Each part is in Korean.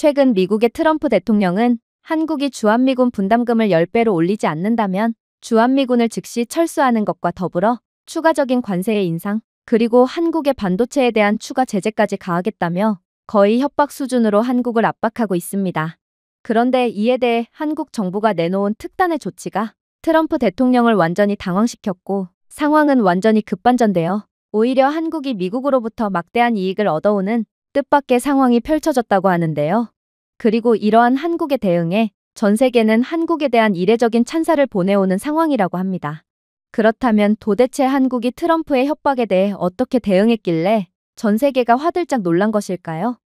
최근 미국의 트럼프 대통령은 한국이 주한미군 분담금을 10배로 올리지 않는다면 주한미군을 즉시 철수하는 것과 더불어 추가적인 관세의 인상, 그리고 한국의 반도체에 대한 추가 제재까지 가하겠다며 거의 협박 수준으로 한국을 압박하고 있습니다. 그런데 이에 대해 한국 정부가 내놓은 특단의 조치가 트럼프 대통령을 완전히 당황시켰고 상황은 완전히 급반전되어 오히려 한국이 미국으로부터 막대한 이익을 얻어오는 뜻밖의 상황이 펼쳐졌다고 하는데요. 그리고 이러한 한국의 대응에 전 세계는 한국에 대한 이례적인 찬사를 보내오는 상황이라고 합니다. 그렇다면 도대체 한국이 트럼프의 협박에 대해 어떻게 대응했길래 전 세계가 화들짝 놀란 것일까요?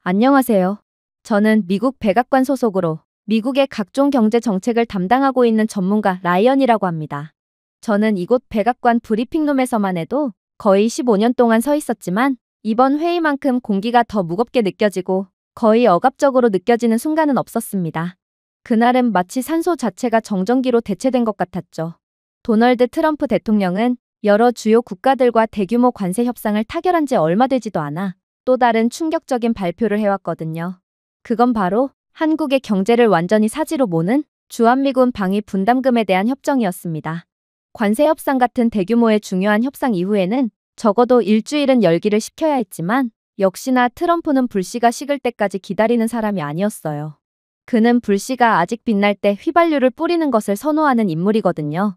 안녕하세요. 저는 미국 백악관 소속으로 미국의 각종 경제 정책을 담당하고 있는 전문가 라이언이라고 합니다. 저는 이곳 백악관 브리핑룸에서만 해도 거의 15년 동안 서 있었지만 이번 회의만큼 공기가 더 무겁게 느껴지고 거의 억압적으로 느껴지는 순간은 없었습니다. 그날은 마치 산소 자체가 정전기로 대체된 것 같았죠. 도널드 트럼프 대통령은 여러 주요 국가들과 대규모 관세 협상을 타결한 지 얼마 되지도 않아 또 다른 충격적인 발표를 해왔거든요. 그건 바로 한국의 경제를 완전히 사지로 모는 주한미군 방위 분담금에 대한 협정이었습니다. 관세 협상 같은 대규모의 중요한 협상 이후에는 적어도 일주일은 열기를 식혀야 했지만 역시나 트럼프는 불씨가 식을 때까지 기다리는 사람이 아니었어요. 그는 불씨가 아직 빛날 때 휘발유를 뿌리는 것을 선호하는 인물이거든요.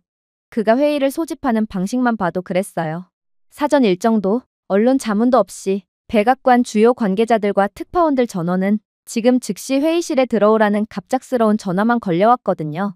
그가 회의를 소집하는 방식만 봐도 그랬어요. 사전 일정도, 언론 자문도 없이 백악관 주요 관계자들과 특파원들 전원은 지금 즉시 회의실에 들어오라는 갑작스러운 전화만 걸려왔거든요.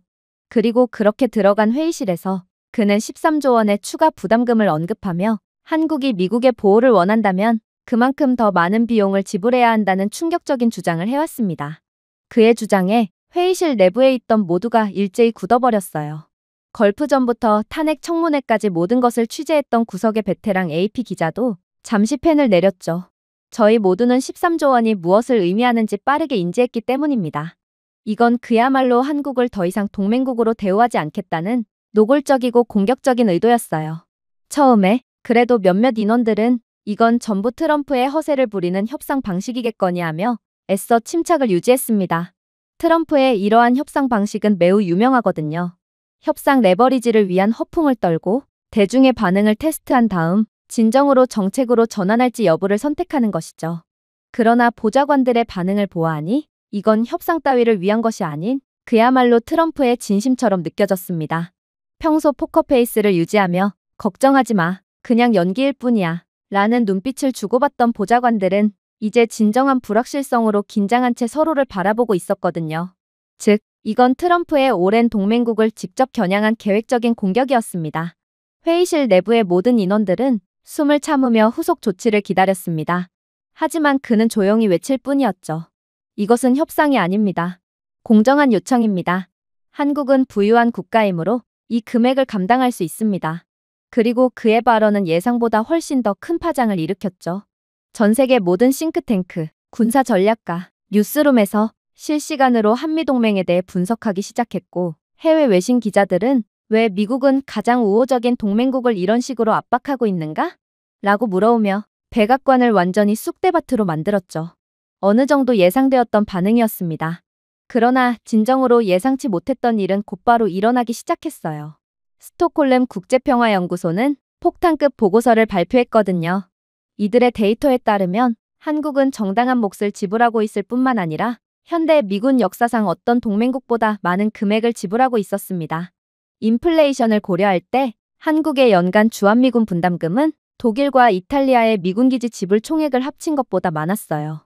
그리고 그렇게 들어간 회의실에서 그는 13조 원의 추가 부담금을 언급하며 한국이 미국의 보호를 원한다면 그만큼 더 많은 비용을 지불해야 한다는 충격적인 주장을 해왔습니다. 그의 주장에 회의실 내부에 있던 모두가 일제히 굳어버렸어요. 걸프전부터 탄핵 청문회까지 모든 것을 취재했던 구석의 베테랑 AP 기자도 잠시 펜을 내렸죠. 저희 모두는 13조 원이 무엇을 의미하는지 빠르게 인지했기 때문입니다. 이건 그야말로 한국을 더 이상 동맹국으로 대우하지 않겠다는 노골적이고 공격적인 의도였어요. 처음에 그래도 몇몇 인원들은 이건 전부 트럼프의 허세를 부리는 협상 방식이겠거니 하며 애써 침착을 유지했습니다. 트럼프의 이러한 협상 방식은 매우 유명하거든요. 협상 레버리지를 위한 허풍을 떨고 대중의 반응을 테스트한 다음 진정으로 정책으로 전환할지 여부를 선택하는 것이죠. 그러나 보좌관들의 반응을 보아하니 이건 협상 따위를 위한 것이 아닌 그야말로 트럼프의 진심처럼 느껴졌습니다. 평소 포커페이스를 유지하며 걱정하지 마, 그냥 연기일 뿐이야 라는 눈빛을 주고받던 보좌관들은 이제 진정한 불확실성으로 긴장한 채 서로를 바라보고 있었거든요. 즉, 이건 트럼프의 오랜 동맹국을 직접 겨냥한 계획적인 공격이었습니다. 회의실 내부의 모든 인원들은 숨을 참으며 후속 조치를 기다렸습니다. 하지만 그는 조용히 외칠 뿐이었죠. 이것은 협상이 아닙니다. 공정한 요청입니다. 한국은 부유한 국가이므로 이 금액을 감당할 수 있습니다. 그리고 그의 발언은 예상보다 훨씬 더 큰 파장을 일으켰죠. 전 세계 모든 싱크탱크, 군사전략가, 뉴스룸에서 실시간으로 한미동맹에 대해 분석하기 시작했고 해외 외신 기자들은 왜 미국은 가장 우호적인 동맹국을 이런 식으로 압박하고 있는가? 라고 물어오며 백악관을 완전히 쑥대밭으로 만들었죠. 어느 정도 예상되었던 반응이었습니다. 그러나 진정으로 예상치 못했던 일은 곧바로 일어나기 시작했어요. 스톡홀름 국제평화연구소는 폭탄급 보고서를 발표했거든요. 이들의 데이터에 따르면 한국은 정당한 몫을 지불하고 있을 뿐만 아니라 현대 미군 역사상 어떤 동맹국보다 많은 금액을 지불하고 있었습니다. 인플레이션을 고려할 때 한국의 연간 주한미군 분담금은 독일과 이탈리아의 미군기지 지불 총액을 합친 것보다 많았어요.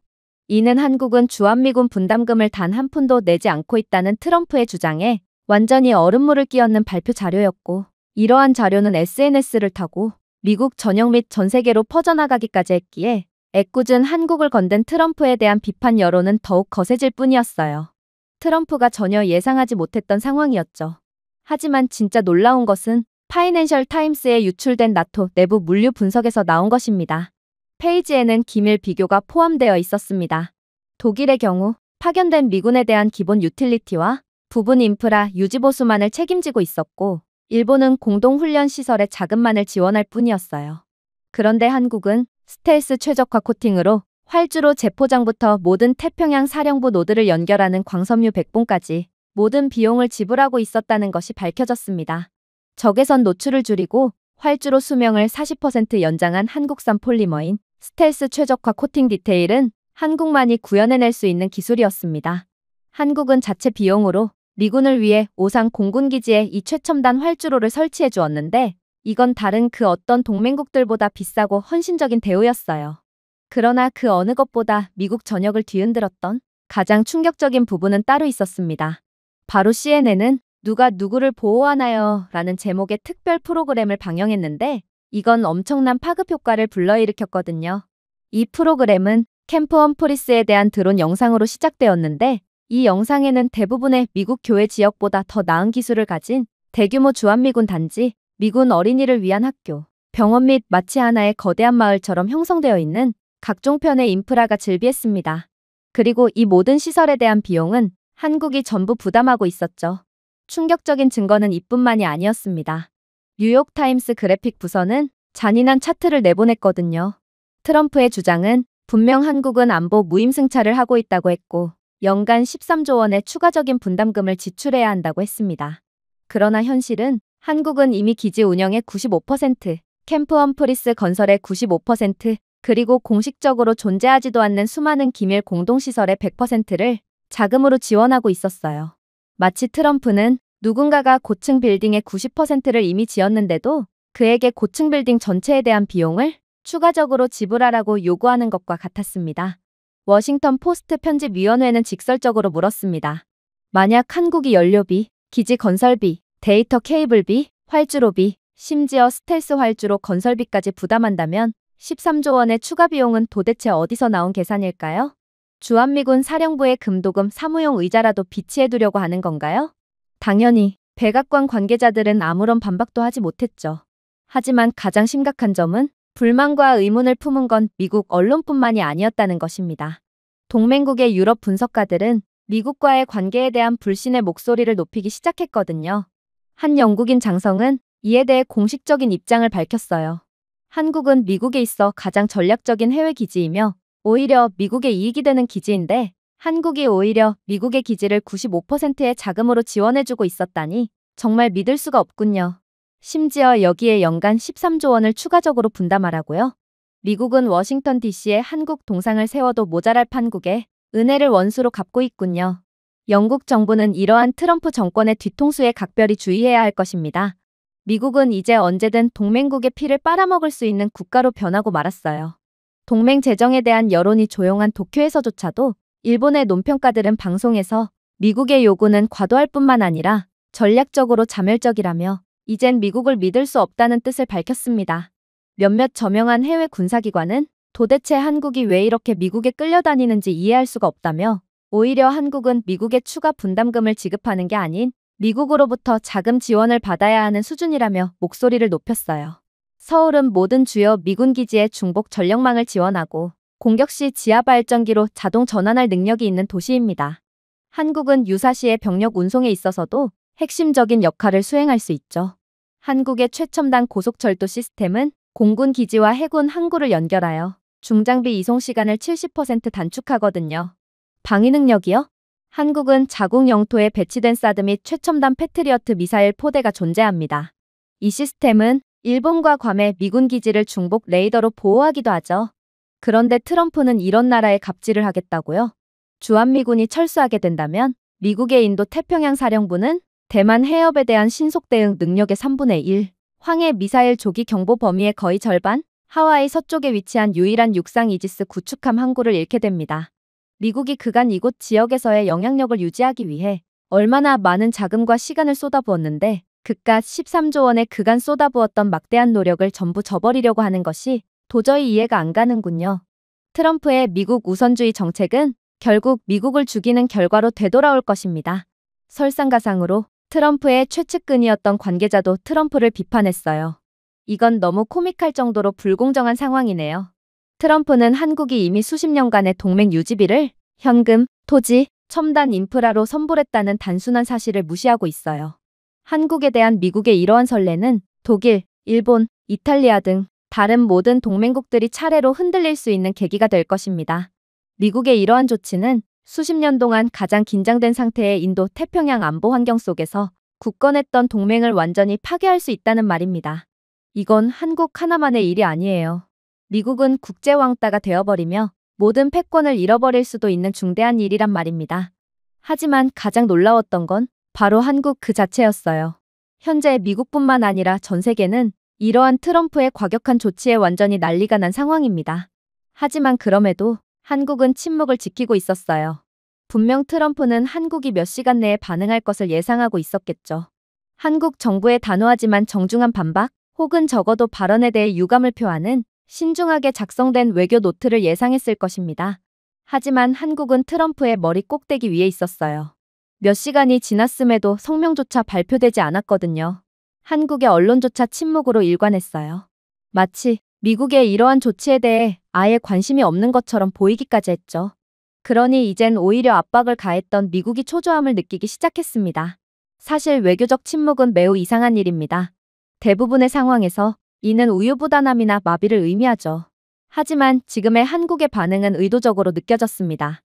이는 한국은 주한미군 분담금을 단 한 푼도 내지 않고 있다는 트럼프의 주장에 완전히 얼음물을 끼얹는 발표 자료였고 이러한 자료는 SNS를 타고 미국 전역 및 전 세계로 퍼져나가기까지 했기에 애꿎은 한국을 건든 트럼프에 대한 비판 여론은 더욱 거세질 뿐이었어요. 트럼프가 전혀 예상하지 못했던 상황이었죠. 하지만 진짜 놀라운 것은 파이낸셜 타임스에 유출된 나토 내부 물류 분석에서 나온 것입니다. 페이지에는 기밀 비교가 포함되어 있었습니다. 독일의 경우 파견된 미군에 대한 기본 유틸리티와 부분 인프라 유지보수만을 책임지고 있었고 일본은 공동훈련 시설의 자금만을 지원할 뿐이었어요. 그런데 한국은 스텔스 최적화 코팅으로 활주로 재포장부터 모든 태평양 사령부 노드를 연결하는 광섬유 백봉까지 모든 비용을 지불하고 있었다는 것이 밝혀졌습니다. 적외선 노출을 줄이고 활주로 수명을 40% 연장한 한국산 폴리머인 스텔스 최적화 코팅 디테일은 한국만이 구현해낼 수 있는 기술이었습니다. 한국은 자체 비용으로 미군을 위해 오상 공군기지에 이 최첨단 활주로를 설치해 주었는데 이건 다른 그 어떤 동맹국들보다 비싸고 헌신적인 대우였어요. 그러나 그 어느 것보다 미국 전역을 뒤흔들었던 가장 충격적인 부분은 따로 있었습니다. 바로 CNN은 누가 누구를 보호하나요? 라는 제목의 특별 프로그램을 방영했는데 이건 엄청난 파급 효과를 불러일으켰거든요. 이 프로그램은 캠프 험프리스에 대한 드론 영상으로 시작되었는데 이 영상에는 대부분의 미국 교외 지역보다 더 나은 기술을 가진 대규모 주한미군 단지, 미군 어린이를 위한 학교, 병원 및 마치 하나의 거대한 마을처럼 형성되어 있는 각종 편의 인프라가 즐비했습니다. 그리고 이 모든 시설에 대한 비용은 한국이 전부 부담하고 있었죠. 충격적인 증거는 이뿐만이 아니었습니다. 뉴욕타임스 그래픽 부서는 잔인한 차트를 내보냈거든요. 트럼프의 주장은 분명 한국은 안보 무임승차를 하고 있다고 했고 연간 13조 원의 추가적인 분담금을 지출해야 한다고 했습니다. 그러나 현실은 한국은 이미 기지 운영의 95%, 캠프 험프리스 건설의 95%, 그리고 공식적으로 존재하지도 않는 수많은 기밀 공동시설의 100%를 자금으로 지원하고 있었어요. 마치 트럼프는 누군가가 고층 빌딩의 90%를 이미 지었는데도 그에게 고층 빌딩 전체에 대한 비용을 추가적으로 지불하라고 요구하는 것과 같았습니다. 워싱턴 포스트 편집위원회는 직설적으로 물었습니다. 만약 한국이 연료비, 기지 건설비, 데이터 케이블비, 활주로비, 심지어 스텔스 활주로 건설비까지 부담한다면 13조 원의 추가 비용은 도대체 어디서 나온 계산일까요? 주한미군 사령부의 금도금 사무용 의자라도 비치해두려고 하는 건가요? 당연히 백악관 관계자들은 아무런 반박도 하지 못했죠. 하지만 가장 심각한 점은 불만과 의문을 품은 건 미국 언론뿐만이 아니었다는 것입니다. 동맹국의 유럽 분석가들은 미국과의 관계에 대한 불신의 목소리를 높이기 시작했거든요. 한 영국인 장성은 이에 대해 공식적인 입장을 밝혔어요. 한국은 미국에 있어 가장 전략적인 해외 기지이며 오히려 미국의 이익이 되는 기지인데 한국이 오히려 미국의 기지를 95%의 자금으로 지원해주고 있었다니 정말 믿을 수가 없군요. 심지어 여기에 연간 13조 원을 추가적으로 분담하라고요? 미국은 워싱턴 DC에 한국 동상을 세워도 모자랄 판국에 은혜를 원수로 갚고 있군요. 영국 정부는 이러한 트럼프 정권의 뒤통수에 각별히 주의해야 할 것입니다. 미국은 이제 언제든 동맹국의 피를 빨아먹을 수 있는 국가로 변하고 말았어요. 동맹 재정에 대한 여론이 조용한 도쿄에서조차도 일본의 논평가들은 방송에서 미국의 요구는 과도할 뿐만 아니라 전략적으로 자멸적이라며 이젠 미국을 믿을 수 없다는 뜻을 밝혔습니다. 몇몇 저명한 해외 군사기관은 도대체 한국이 왜 이렇게 미국에 끌려다니는지 이해할 수가 없다며 오히려 한국은 미국에 추가 분담금을 지급하는 게 아닌 미국으로부터 자금 지원을 받아야 하는 수준이라며 목소리를 높였어요. 서울은 모든 주요 미군 기지에 중복 전력망을 지원하고 공격 시 지하 발전기로 자동 전환할 능력이 있는 도시입니다. 한국은 유사시의 병력 운송에 있어서도 핵심적인 역할을 수행할 수 있죠. 한국의 최첨단 고속철도 시스템은 공군 기지와 해군 항구를 연결하여 중장비 이송 시간을 70% 단축하거든요. 방위 능력이요? 한국은 자국 영토에 배치된 사드 및 최첨단 패트리어트 미사일 포대가 존재합니다. 이 시스템은 일본과 괌의 미군 기지를 중복 레이더로 보호하기도 하죠. 그런데 트럼프는 이런 나라에 갑질을 하겠다고요? 주한미군이 철수하게 된다면 미국의 인도 태평양 사령부는 대만 해협에 대한 신속 대응 능력의 3분의 1, 황해 미사일 조기 경보 범위의 거의 절반, 하와이 서쪽에 위치한 유일한 육상 이지스 구축함 항구를 잃게 됩니다. 미국이 그간 이곳 지역에서의 영향력을 유지하기 위해 얼마나 많은 자금과 시간을 쏟아부었는데 그깟 13조 원의 그간 쏟아부었던 막대한 노력을 전부 저버리려고 하는 것이 도저히 이해가 안 가는군요. 트럼프의 미국 우선주의 정책은 결국 미국을 죽이는 결과로 되돌아올 것입니다. 설상가상으로 트럼프의 최측근이었던 관계자도 트럼프를 비판했어요. 이건 너무 코믹할 정도로 불공정한 상황이네요. 트럼프는 한국이 이미 수십 년간의 동맹 유지비를 현금, 토지, 첨단 인프라로 선불했다는 단순한 사실을 무시하고 있어요. 한국에 대한 미국의 이러한 선례는 독일, 일본, 이탈리아 등 다른 모든 동맹국들이 차례로 흔들릴 수 있는 계기가 될 것입니다. 미국의 이러한 조치는 수십 년 동안 가장 긴장된 상태의 인도 태평양 안보 환경 속에서 굳건했던 동맹을 완전히 파괴할 수 있다는 말입니다. 이건 한국 하나만의 일이 아니에요. 미국은 국제 왕따가 되어버리며 모든 패권을 잃어버릴 수도 있는 중대한 일이란 말입니다. 하지만 가장 놀라웠던 건 바로 한국 그 자체였어요. 현재 미국뿐만 아니라 전 세계는 이러한 트럼프의 과격한 조치에 완전히 난리가 난 상황입니다. 하지만 그럼에도 한국은 침묵을 지키고 있었어요. 분명 트럼프는 한국이 몇 시간 내에 반응할 것을 예상하고 있었겠죠. 한국 정부의 단호하지만 정중한 반박, 혹은 적어도 발언에 대해 유감을 표하는 신중하게 작성된 외교 노트를 예상했을 것입니다. 하지만 한국은 트럼프의 머리 꼭대기 위에 있었어요. 몇 시간이 지났음에도 성명조차 발표되지 않았거든요. 한국의 언론조차 침묵으로 일관했어요. 마치 미국의 이러한 조치에 대해 아예 관심이 없는 것처럼 보이기까지 했죠. 그러니 이젠 오히려 압박을 가했던 미국이 초조함을 느끼기 시작했습니다. 사실 외교적 침묵은 매우 이상한 일입니다. 대부분의 상황에서 이는 우유부단함이나 마비를 의미하죠. 하지만 지금의 한국의 반응은 의도적으로 느껴졌습니다.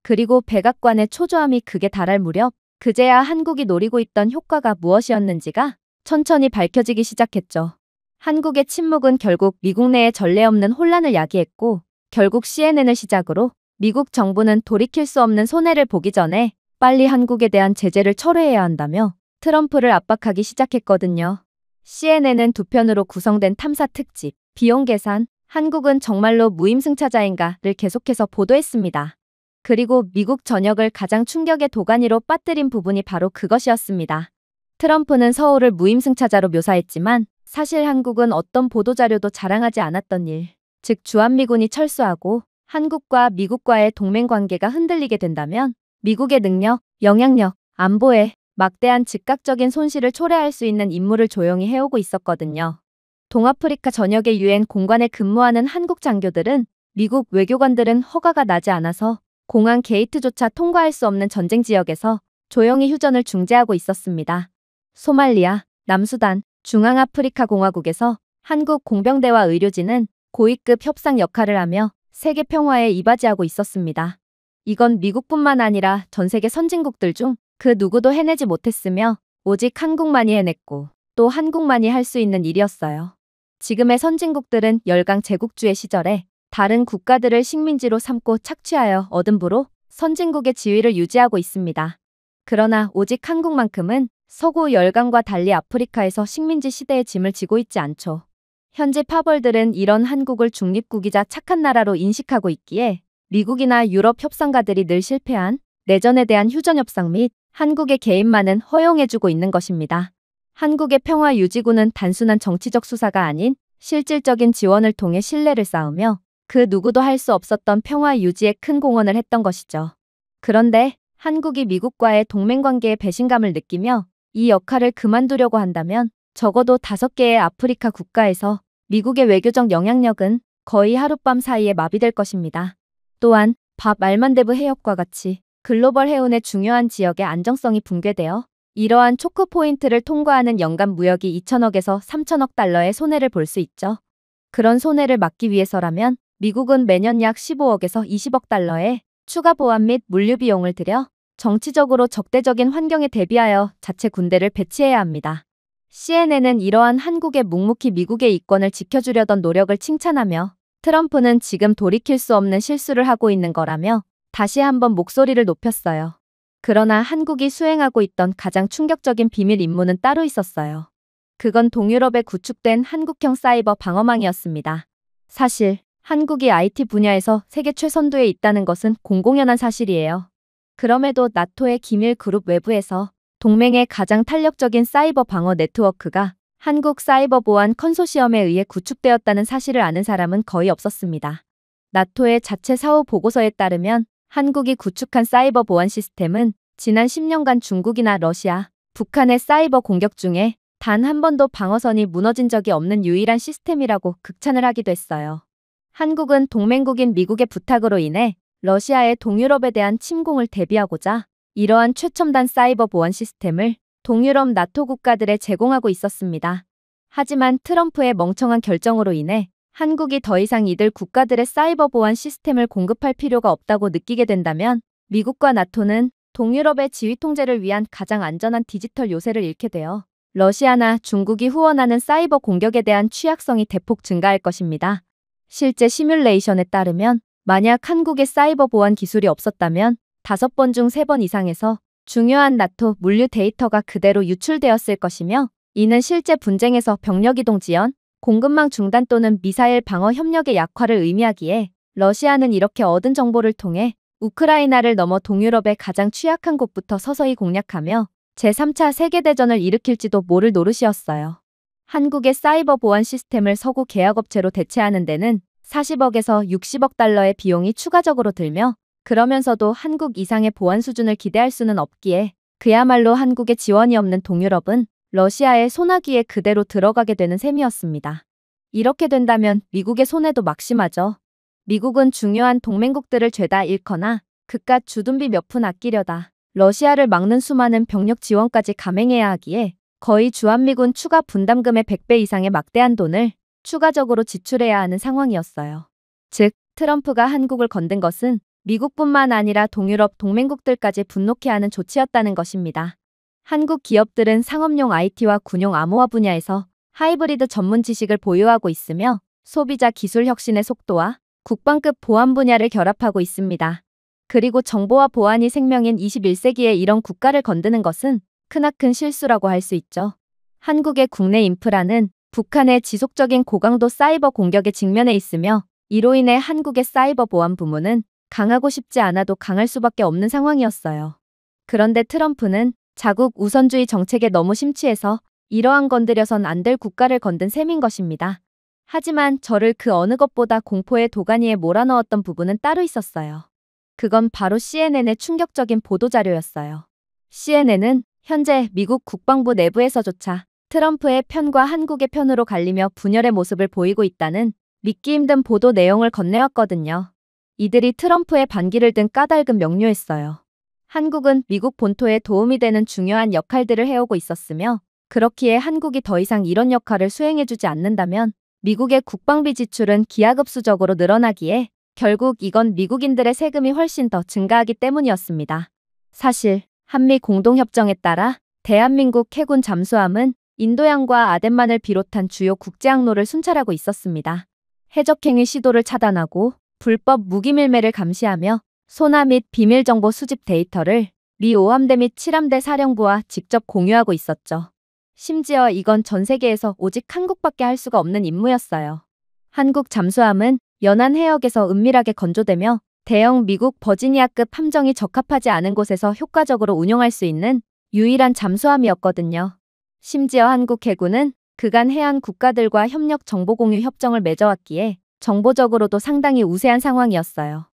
그리고 백악관의 초조함이 극에 달할 무렵 그제야 한국이 노리고 있던 효과가 무엇이었는지가 천천히 밝혀지기 시작했죠. 한국의 침묵은 결국 미국 내에 전례 없는 혼란을 야기했고 결국 CNN을 시작으로 미국 정부는 돌이킬 수 없는 손해를 보기 전에 빨리 한국에 대한 제재를 철회해야 한다며 트럼프를 압박하기 시작했거든요. CNN은 두 편으로 구성된 탐사 특집, 비용 계산, 한국은 정말로 무임승차자인가를 계속해서 보도했습니다. 그리고 미국 전역을 가장 충격의 도가니로 빠뜨린 부분이 바로 그것이었습니다. 트럼프는 서울을 무임승차자로 묘사했지만 사실 한국은 어떤 보도자료도 자랑하지 않았던 일, 즉 주한미군이 철수하고 한국과 미국과의 동맹관계가 흔들리게 된다면 미국의 능력, 영향력, 안보에 막대한 즉각적인 손실을 초래할 수 있는 임무를 조용히 해오고 있었거든요. 동아프리카 전역의 유엔 공관에 근무하는 한국 장교들은 미국 외교관들은 허가가 나지 않아서 공항 게이트조차 통과할 수 없는 전쟁 지역에서 조용히 휴전을 중재하고 있었습니다. 소말리아, 남수단, 중앙아프리카 공화국에서 한국 공병대와 의료진은 고위급 협상 역할을 하며 세계 평화에 이바지하고 있었습니다. 이건 미국뿐만 아니라 전 세계 선진국들 중 그 누구도 해내지 못했으며 오직 한국만이 해냈고 또 한국만이 할 수 있는 일이었어요. 지금의 선진국들은 열강 제국주의 시절에 다른 국가들을 식민지로 삼고 착취하여 얻은 부로 선진국의 지위를 유지하고 있습니다. 그러나 오직 한국만큼은 서구 열강과 달리 아프리카에서 식민지 시대의 짐을 지고 있지 않죠. 현지 파벌들은 이런 한국을 중립국이자 착한 나라로 인식하고 있기에 미국이나 유럽 협상가들이 늘 실패한 내전에 대한 휴전 협상 및 한국의 개입만은 허용해주고 있는 것입니다. 한국의 평화 유지군은 단순한 정치적 수사가 아닌 실질적인 지원을 통해 신뢰를 쌓으며 그 누구도 할 수 없었던 평화 유지에 큰 공헌을 했던 것이죠. 그런데 한국이 미국과의 동맹관계에 배신감을 느끼며 이 역할을 그만두려고 한다면 적어도 5개의 아프리카 국가에서 미국의 외교적 영향력은 거의 하룻밤 사이에 마비될 것입니다. 또한 밥 알만데브 해협과 같이 글로벌 해운의 중요한 지역의 안정성이 붕괴되어 이러한 초크 포인트를 통과하는 연간 무역이 2천억에서 3천억 달러의 손해를 볼 수 있죠. 그런 손해를 막기 위해서라면 미국은 매년 약 15억에서 20억 달러의 추가 보안 및 물류 비용을 들여 정치적으로 적대적인 환경에 대비하여 자체 군대를 배치해야 합니다. CNN은 이러한 한국의 묵묵히 미국의 이권을 지켜주려던 노력을 칭찬하며 트럼프는 지금 돌이킬 수 없는 실수를 하고 있는 거라며 다시 한번 목소리를 높였어요. 그러나 한국이 수행하고 있던 가장 충격적인 비밀 임무는 따로 있었어요. 그건 동유럽에 구축된 한국형 사이버 방어망이었습니다. 사실 한국이 IT 분야에서 세계 최선두에 있다는 것은 공공연한 사실이에요. 그럼에도 나토의 기밀 그룹 외부에서 동맹의 가장 탄력적인 사이버 방어 네트워크가 한국 사이버 보안 컨소시엄에 의해 구축되었다는 사실을 아는 사람은 거의 없었습니다. 나토의 자체 사후 보고서에 따르면 한국이 구축한 사이버 보안 시스템은 지난 10년간 중국이나 러시아, 북한의 사이버 공격 중에 단 한 번도 방어선이 무너진 적이 없는 유일한 시스템이라고 극찬을 하기도 했어요. 한국은 동맹국인 미국의 부탁으로 인해 러시아의 동유럽에 대한 침공을 대비하고자 이러한 최첨단 사이버 보안 시스템을 동유럽 나토 국가들에 제공하고 있었습니다. 하지만 트럼프의 멍청한 결정으로 인해 한국이 더 이상 이들 국가들의 사이버 보안 시스템을 공급할 필요가 없다고 느끼게 된다면 미국과 나토는 동유럽의 지휘 통제를 위한 가장 안전한 디지털 요새를 잃게 되어 러시아나 중국이 후원하는 사이버 공격에 대한 취약성이 대폭 증가할 것입니다. 실제 시뮬레이션에 따르면 만약 한국의 사이버 보안 기술이 없었다면 5번 중 3번 이상에서 중요한 나토 물류 데이터가 그대로 유출되었을 것이며 이는 실제 분쟁에서 병력 이동 지연, 공급망 중단 또는 미사일 방어 협력의 약화를 의미하기에 러시아는 이렇게 얻은 정보를 통해 우크라이나를 넘어 동유럽의 가장 취약한 곳부터 서서히 공략하며 제3차 세계대전을 일으킬지도 모를 노릇이었어요. 한국의 사이버 보안 시스템을 서구 계약업체로 대체하는 데는 40억에서 60억 달러의 비용이 추가적으로 들며 그러면서도 한국 이상의 보안 수준을 기대할 수는 없기에 그야말로 한국의 지원이 없는 동유럽은 러시아의 소나기에 그대로 들어가게 되는 셈이었습니다. 이렇게 된다면 미국의 손해도 막심하죠. 미국은 중요한 동맹국들을 죄다 잃거나 그깟 주둔비 몇 푼 아끼려다 러시아를 막는 수많은 병력 지원까지 감행해야 하기에 거의 주한미군 추가 분담금의 100배 이상의 막대한 돈을 추가적으로 지출해야 하는 상황이었어요. 즉, 트럼프가 한국을 건든 것은 미국뿐만 아니라 동유럽 동맹국들까지 분노케 하는 조치였다는 것입니다. 한국 기업들은 상업용 IT와 군용 암호화 분야에서 하이브리드 전문 지식을 보유하고 있으며 소비자 기술 혁신의 속도와 국방급 보안 분야를 결합하고 있습니다. 그리고 정보와 보안이 생명인 21세기에 이런 국가를 건드는 것은 크나큰 실수라고 할 수 있죠. 한국의 국내 인프라는 북한의 지속적인 고강도 사이버 공격에 직면해 있으며 이로 인해 한국의 사이버 보안 부문은 강하고 싶지 않아도 강할 수밖에 없는 상황이었어요. 그런데 트럼프는 자국 우선주의 정책에 너무 심취해서 이러한 건드려선 안 될 국가를 건든 셈인 것입니다. 하지만 저를 그 어느 것보다 공포의 도가니에 몰아넣었던 부분은 따로 있었어요. 그건 바로 CNN의 충격적인 보도자료였어요. CNN은 현재 미국 국방부 내부에서조차 트럼프의 편과 한국의 편으로 갈리며 분열의 모습을 보이고 있다는 믿기 힘든 보도 내용을 건네왔거든요. 이들이 트럼프의 반기를 든 까닭은 명료했어요. 한국은 미국 본토에 도움이 되는 중요한 역할들을 해오고 있었으며 그렇기에 한국이 더 이상 이런 역할을 수행해주지 않는다면 미국의 국방비 지출은 기하급수적으로 늘어나기에 결국 이건 미국인들의 세금이 훨씬 더 증가하기 때문이었습니다. 사실 한미 공동협정에 따라 대한민국 해군 잠수함은 인도양과 아덴만을 비롯한 주요 국제항로를 순찰하고 있었습니다. 해적행위 시도를 차단하고 불법 무기 밀매를 감시하며 소나 및 비밀정보 수집 데이터를 미 5함대 및 7함대 사령부와 직접 공유하고 있었죠. 심지어 이건 전 세계에서 오직 한국밖에 할 수가 없는 임무였어요. 한국 잠수함은 연안 해역에서 은밀하게 건조되며 대형 미국 버지니아급 함정이 적합하지 않은 곳에서 효과적으로 운용할 수 있는 유일한 잠수함이었거든요. 심지어 한국 해군은 그간 해안 국가들과 협력 정보공유 협정을 맺어왔기에 정보적으로도 상당히 우세한 상황이었어요.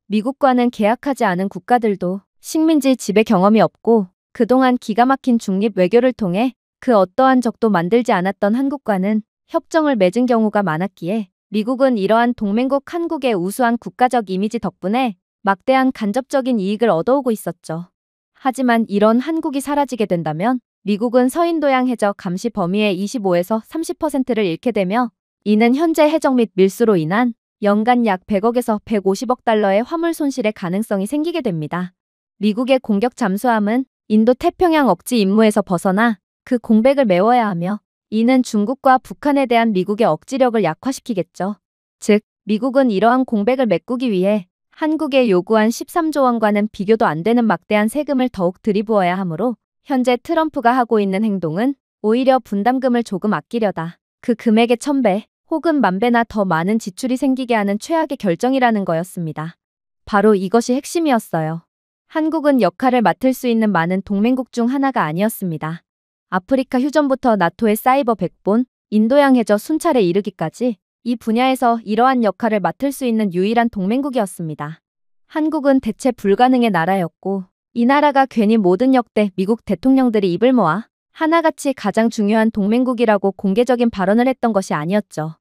미국과는 계약하지 않은 국가들도 식민지 지배 경험이 없고 그동안 기가 막힌 중립 외교를 통해 그 어떠한 적도 만들지 않았던 한국과는 협정을 맺은 경우가 많았기에 미국은 이러한 동맹국 한국의 우수한 국가적 이미지 덕분에 막대한 간접적인 이익을 얻어오고 있었죠. 하지만 이런 한국이 사라지게 된다면 미국은 서인도양 해적 감시 범위의 25에서 30%를 잃게 되며 이는 현재 해적 및 밀수로 인한 연간 약 100억에서 150억 달러의 화물 손실의 가능성이 생기게 됩니다. 미국의 공격 잠수함은 인도 태평양 억지 임무에서 벗어나 그 공백을 메워야 하며 이는 중국과 북한에 대한 미국의 억지력을 약화시키겠죠. 즉, 미국은 이러한 공백을 메꾸기 위해 한국에 요구한 13조 원과는 비교도 안 되는 막대한 세금을 더욱 들이부어야 하므로 현재 트럼프가 하고 있는 행동은 오히려 분담금을 조금 아끼려다 그 금액의 1000배 혹은 10,000배나 더 많은 지출이 생기게 하는 최악의 결정이라는 거였습니다. 바로 이것이 핵심이었어요. 한국은 역할을 맡을 수 있는 많은 동맹국 중 하나가 아니었습니다. 아프리카 휴전부터 나토의 사이버 백본, 인도양 해저 순찰에 이르기까지 이 분야에서 이러한 역할을 맡을 수 있는 유일한 동맹국이었습니다. 한국은 대체 불가능의 나라였고 이 나라가 괜히 모든 역대 미국 대통령들이 입을 모아 하나같이 가장 중요한 동맹국이라고 공개적인 발언을 했던 것이 아니었죠.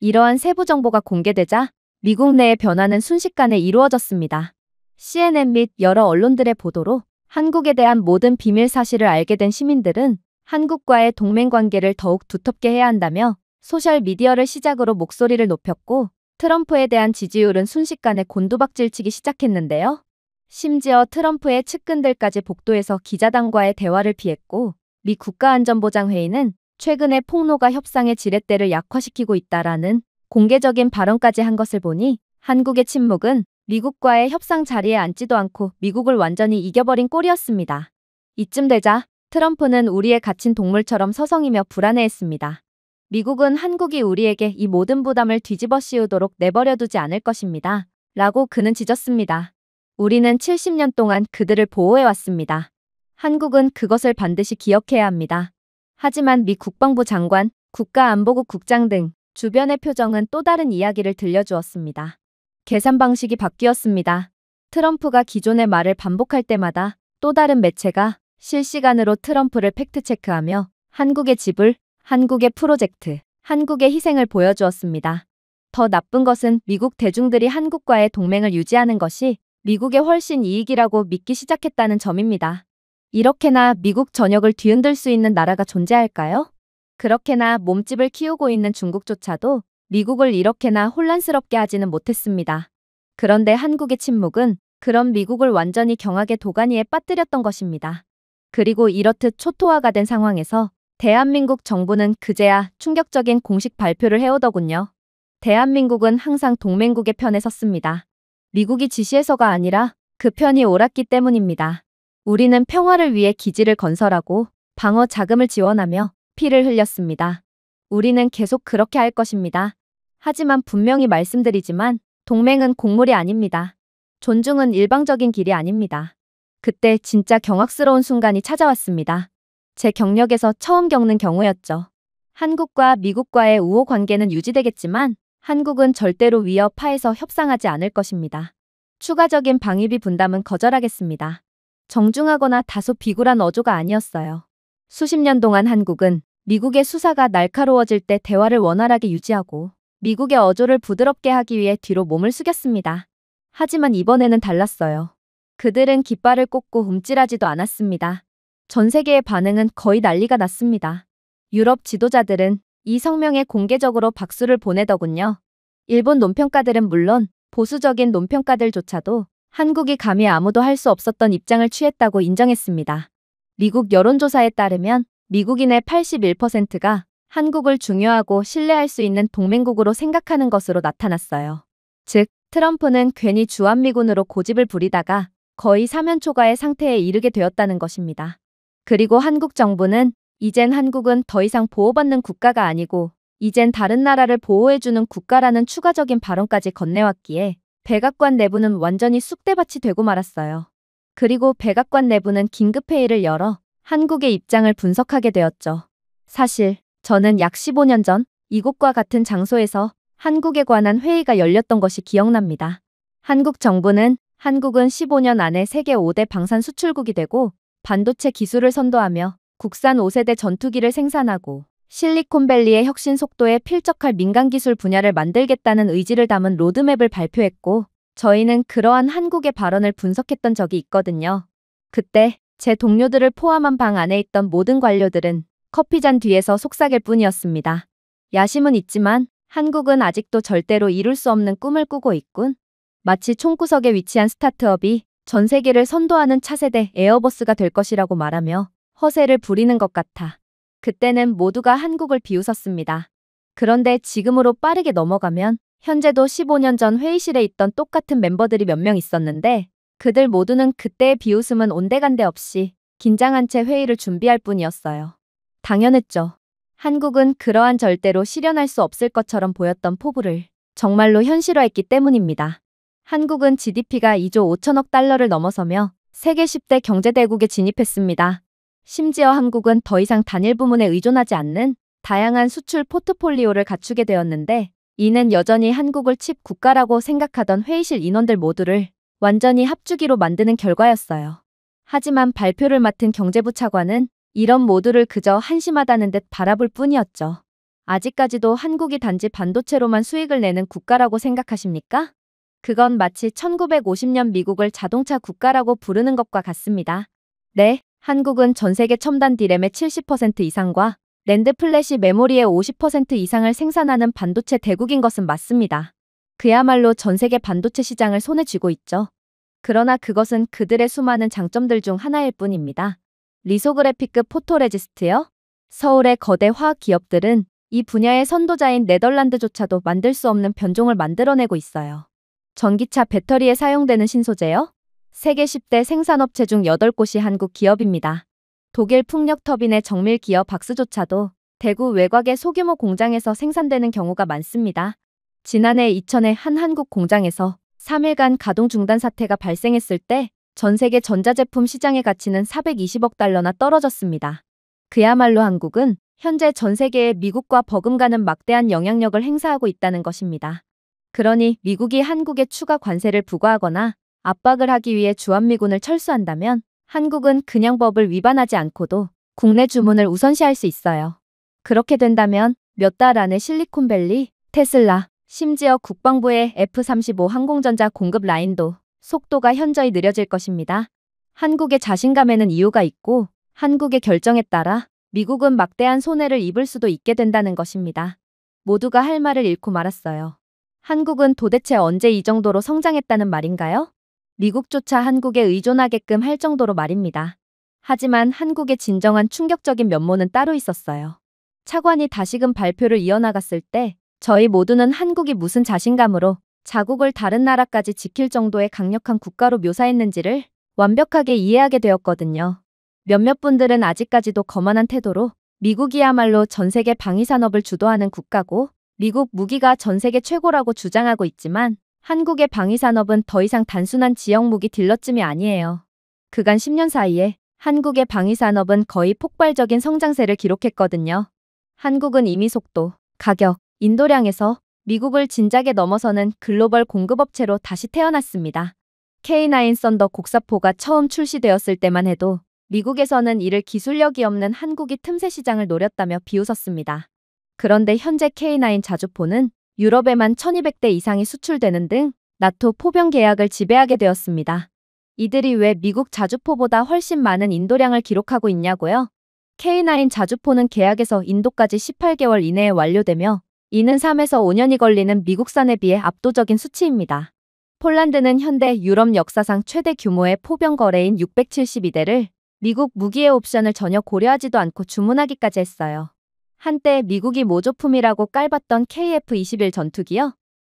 이러한 세부 정보가 공개되자 미국 내의 변화는 순식간에 이루어졌습니다. CNN 및 여러 언론들의 보도로 한국에 대한 모든 비밀 사실을 알게 된 시민들은 한국과의 동맹 관계를 더욱 두텁게 해야 한다며 소셜미디어를 시작으로 목소리를 높였고 트럼프에 대한 지지율은 순식간에 곤두박질치기 시작했는데요. 심지어 트럼프의 측근들까지 복도에서 기자단과의 대화를 피했고 미 국가안전보장회의는 최근에 폭로가 협상의 지렛대를 약화시키고 있다라는 공개적인 발언까지 한 것을 보니 한국의 침묵은 미국과의 협상 자리에 앉지도 않고 미국을 완전히 이겨버린 꼴이었습니다. 이쯤 되자 트럼프는 우리의 갇힌 동물처럼 서성이며 불안해했습니다. 미국은 한국이 우리에게 이 모든 부담을 뒤집어 씌우도록 내버려두지 않을 것입니다. 라고 그는 짖었습니다. 우리는 70년 동안 그들을 보호해왔습니다. 한국은 그것을 반드시 기억해야 합니다. 하지만 미 국방부 장관, 국가안보국 국장 등 주변의 표정은 또 다른 이야기를 들려주었습니다. 계산 방식이 바뀌었습니다. 트럼프가 기존의 말을 반복할 때마다 또 다른 매체가 실시간으로 트럼프를 팩트체크하며 한국의 지불, 한국의 프로젝트, 한국의 희생을 보여주었습니다. 더 나쁜 것은 미국 대중들이 한국과의 동맹을 유지하는 것이 미국의 훨씬 이익이라고 믿기 시작했다는 점입니다. 이렇게나 미국 전역을 뒤흔들 수 있는 나라가 존재할까요? 그렇게나 몸집을 키우고 있는 중국조차도 미국을 이렇게나 혼란스럽게 하지는 못했습니다. 그런데 한국의 침묵은 그런 미국을 완전히 경악의 도가니에 빠뜨렸던 것입니다. 그리고 이렇듯 초토화가 된 상황에서 대한민국 정부는 그제야 충격적인 공식 발표를 해오더군요. 대한민국은 항상 동맹국의 편에 섰습니다. 미국이 지시해서가 아니라 그 편이 옳았기 때문입니다. 우리는 평화를 위해 기지를 건설하고 방어 자금을 지원하며 피를 흘렸습니다. 우리는 계속 그렇게 할 것입니다. 하지만 분명히 말씀드리지만 동맹은 곡물이 아닙니다. 존중은 일방적인 길이 아닙니다. 그때 진짜 경악스러운 순간이 찾아왔습니다. 제 경력에서 처음 겪는 경우였죠. 한국과 미국과의 우호 관계는 유지되겠지만 한국은 절대로 위협 하에서 협상하지 않을 것입니다. 추가적인 방위비 분담은 거절하겠습니다. 정중하거나 다소 비굴한 어조가 아니었어요. 수십 년 동안 한국은 미국의 수사가 날카로워질 때 대화를 원활하게 유지하고 미국의 어조를 부드럽게 하기 위해 뒤로 몸을 숙였습니다. 하지만 이번에는 달랐어요. 그들은 깃발을 꽂고 움찔하지도 않았습니다. 전 세계의 반응은 거의 난리가 났습니다. 유럽 지도자들은 이 성명에 공개적으로 박수를 보내더군요. 일본 논평가들은 물론 보수적인 논평가들조차도 한국이 감히 아무도 할 수 없었던 입장을 취했다고 인정했습니다. 미국 여론조사에 따르면 미국인의 81%가 한국을 중요하고 신뢰할 수 있는 동맹국으로 생각하는 것으로 나타났어요. 즉, 트럼프는 괜히 주한미군으로 고집을 부리다가 거의 사면초가의 상태에 이르게 되었다는 것입니다. 그리고 한국 정부는 이젠 한국은 더 이상 보호받는 국가가 아니고 이젠 다른 나라를 보호해주는 국가라는 추가적인 발언까지 건네왔기에 백악관 내부는 완전히 쑥대밭이 되고 말았어요. 그리고 백악관 내부는 긴급회의를 열어 한국의 입장을 분석하게 되었죠. 사실 저는 약 15년 전 이곳과 같은 장소에서 한국에 관한 회의가 열렸던 것이 기억납니다. 한국 정부는 한국은 15년 안에 세계 5대 방산 수출국이 되고 반도체 기술을 선도하며 국산 5세대 전투기를 생산하고 실리콘밸리의 혁신 속도에 필적할 민간기술 분야를 만들겠다는 의지를 담은 로드맵을 발표했고 저희는 그러한 한국의 발언을 분석했던 적이 있거든요. 그때 제 동료들을 포함한 방 안에 있던 모든 관료들은 커피잔 뒤에서 속삭일 뿐이었습니다. 야심은 있지만 한국은 아직도 절대로 이룰 수 없는 꿈을 꾸고 있군. 마치 총구석에 위치한 스타트업이 전 세계를 선도하는 차세대 에어버스가 될 것이라고 말하며 허세를 부리는 것 같아. 그때는 모두가 한국을 비웃었습니다. 그런데 지금으로 빠르게 넘어가면 현재도 15년 전 회의실에 있던 똑같은 멤버들이 몇 명 있었는데 그들 모두는 그때의 비웃음은 온데간데 없이 긴장한 채 회의를 준비할 뿐이었어요. 당연했죠. 한국은 그러한 절대로 실현할 수 없을 것처럼 보였던 포부를 정말로 현실화했기 때문입니다. 한국은 GDP가 2조 5천억 달러를 넘어서며 세계 10대 경제대국에 진입했습니다. 심지어 한국은 더 이상 단일 부문에 의존하지 않는 다양한 수출 포트폴리오를 갖추게 되었는데 이는 여전히 한국을 칩 국가라고 생각하던 회의실 인원들 모두를 완전히 합주기로 만드는 결과였어요. 하지만 발표를 맡은 경제부 차관은 이런 모두를 그저 한심하다는 듯 바라볼 뿐이었죠. 아직까지도 한국이 단지 반도체로만 수익을 내는 국가라고 생각하십니까? 그건 마치 1950년 미국을 자동차 국가라고 부르는 것과 같습니다. 네, 한국은 전 세계 첨단 D램의 70% 이상과 낸드 플래시 메모리의 50% 이상을 생산하는 반도체 대국인 것은 맞습니다. 그야말로 전 세계 반도체 시장을 손에 쥐고 있죠. 그러나 그것은 그들의 수많은 장점들 중 하나일 뿐입니다. 리소그래피크 포토레지스트요? 서울의 거대 화학 기업들은 이 분야의 선도자인 네덜란드조차도 만들 수 없는 변종을 만들어내고 있어요. 전기차 배터리에 사용되는 신소재요? 세계 10대 생산업체 중 8곳이 한국 기업입니다. 독일 풍력터빈의 정밀 기업 박스조차도 대구 외곽의 소규모 공장에서 생산되는 경우가 많습니다. 지난해 이천에 한 한국 공장에서 3일간 가동 중단 사태가 발생했을 때 전 세계 전자제품 시장의 가치는 420억 달러나 떨어졌습니다. 그야말로 한국은 현재 전 세계에 미국과 버금가는 막대한 영향력을 행사하고 있다는 것입니다. 그러니 미국이 한국에 추가 관세를 부과하거나 압박을 하기 위해 주한미군을 철수한다면 한국은 그냥 법을 위반하지 않고도 국내 주문을 우선시할 수 있어요. 그렇게 된다면 몇 달 안에 실리콘밸리, 테슬라, 심지어 국방부의 F-35 항공전자 공급 라인도 속도가 현저히 느려질 것입니다. 한국의 자신감에는 이유가 있고 한국의 결정에 따라 미국은 막대한 손해를 입을 수도 있게 된다는 것입니다. 모두가 할 말을 잃고 말았어요. 한국은 도대체 언제 이 정도로 성장했다는 말인가요? 미국조차 한국에 의존하게끔 할 정도로 말입니다. 하지만 한국의 진정한 충격적인 면모는 따로 있었어요. 차관이 다시금 발표를 이어나갔을 때 저희 모두는 한국이 무슨 자신감으로 자국을 다른 나라까지 지킬 정도의 강력한 국가로 묘사했는지를 완벽하게 이해하게 되었거든요. 몇몇 분들은 아직까지도 거만한 태도로 미국이야말로 전 세계 방위산업을 주도하는 국가고 미국 무기가 전 세계 최고라고 주장하고 있지만 한국의 방위산업은 더 이상 단순한 지역 무기 딜러쯤이 아니에요. 그간 10년 사이에 한국의 방위산업은 거의 폭발적인 성장세를 기록했거든요. 한국은 이미 속도, 가격, 인도량에서 미국을 진작에 넘어서는 글로벌 공급업체로 다시 태어났습니다. K9 썬더 곡사포가 처음 출시되었을 때만 해도 미국에서는 이를 기술력이 없는 한국이 틈새 시장을 노렸다며 비웃었습니다. 그런데 현재 K9 자주포는 유럽에만 1200대 이상이 수출되는 등 나토 포병 계약을 지배하게 되었습니다. 이들이 왜 미국 자주포보다 훨씬 많은 인도량을 기록하고 있냐고요? K9 자주포는 계약에서 인도까지 18개월 이내에 완료되며 이는 3에서 5년이 걸리는 미국산에 비해 압도적인 수치입니다. 폴란드는 현대 유럽 역사상 최대 규모의 포병 거래인 672대를 미국 무기의 옵션을 전혀 고려하지도 않고 주문하기까지 했어요. 한때 미국이 모조품이라고 깔봤던 KF-21 전투기요.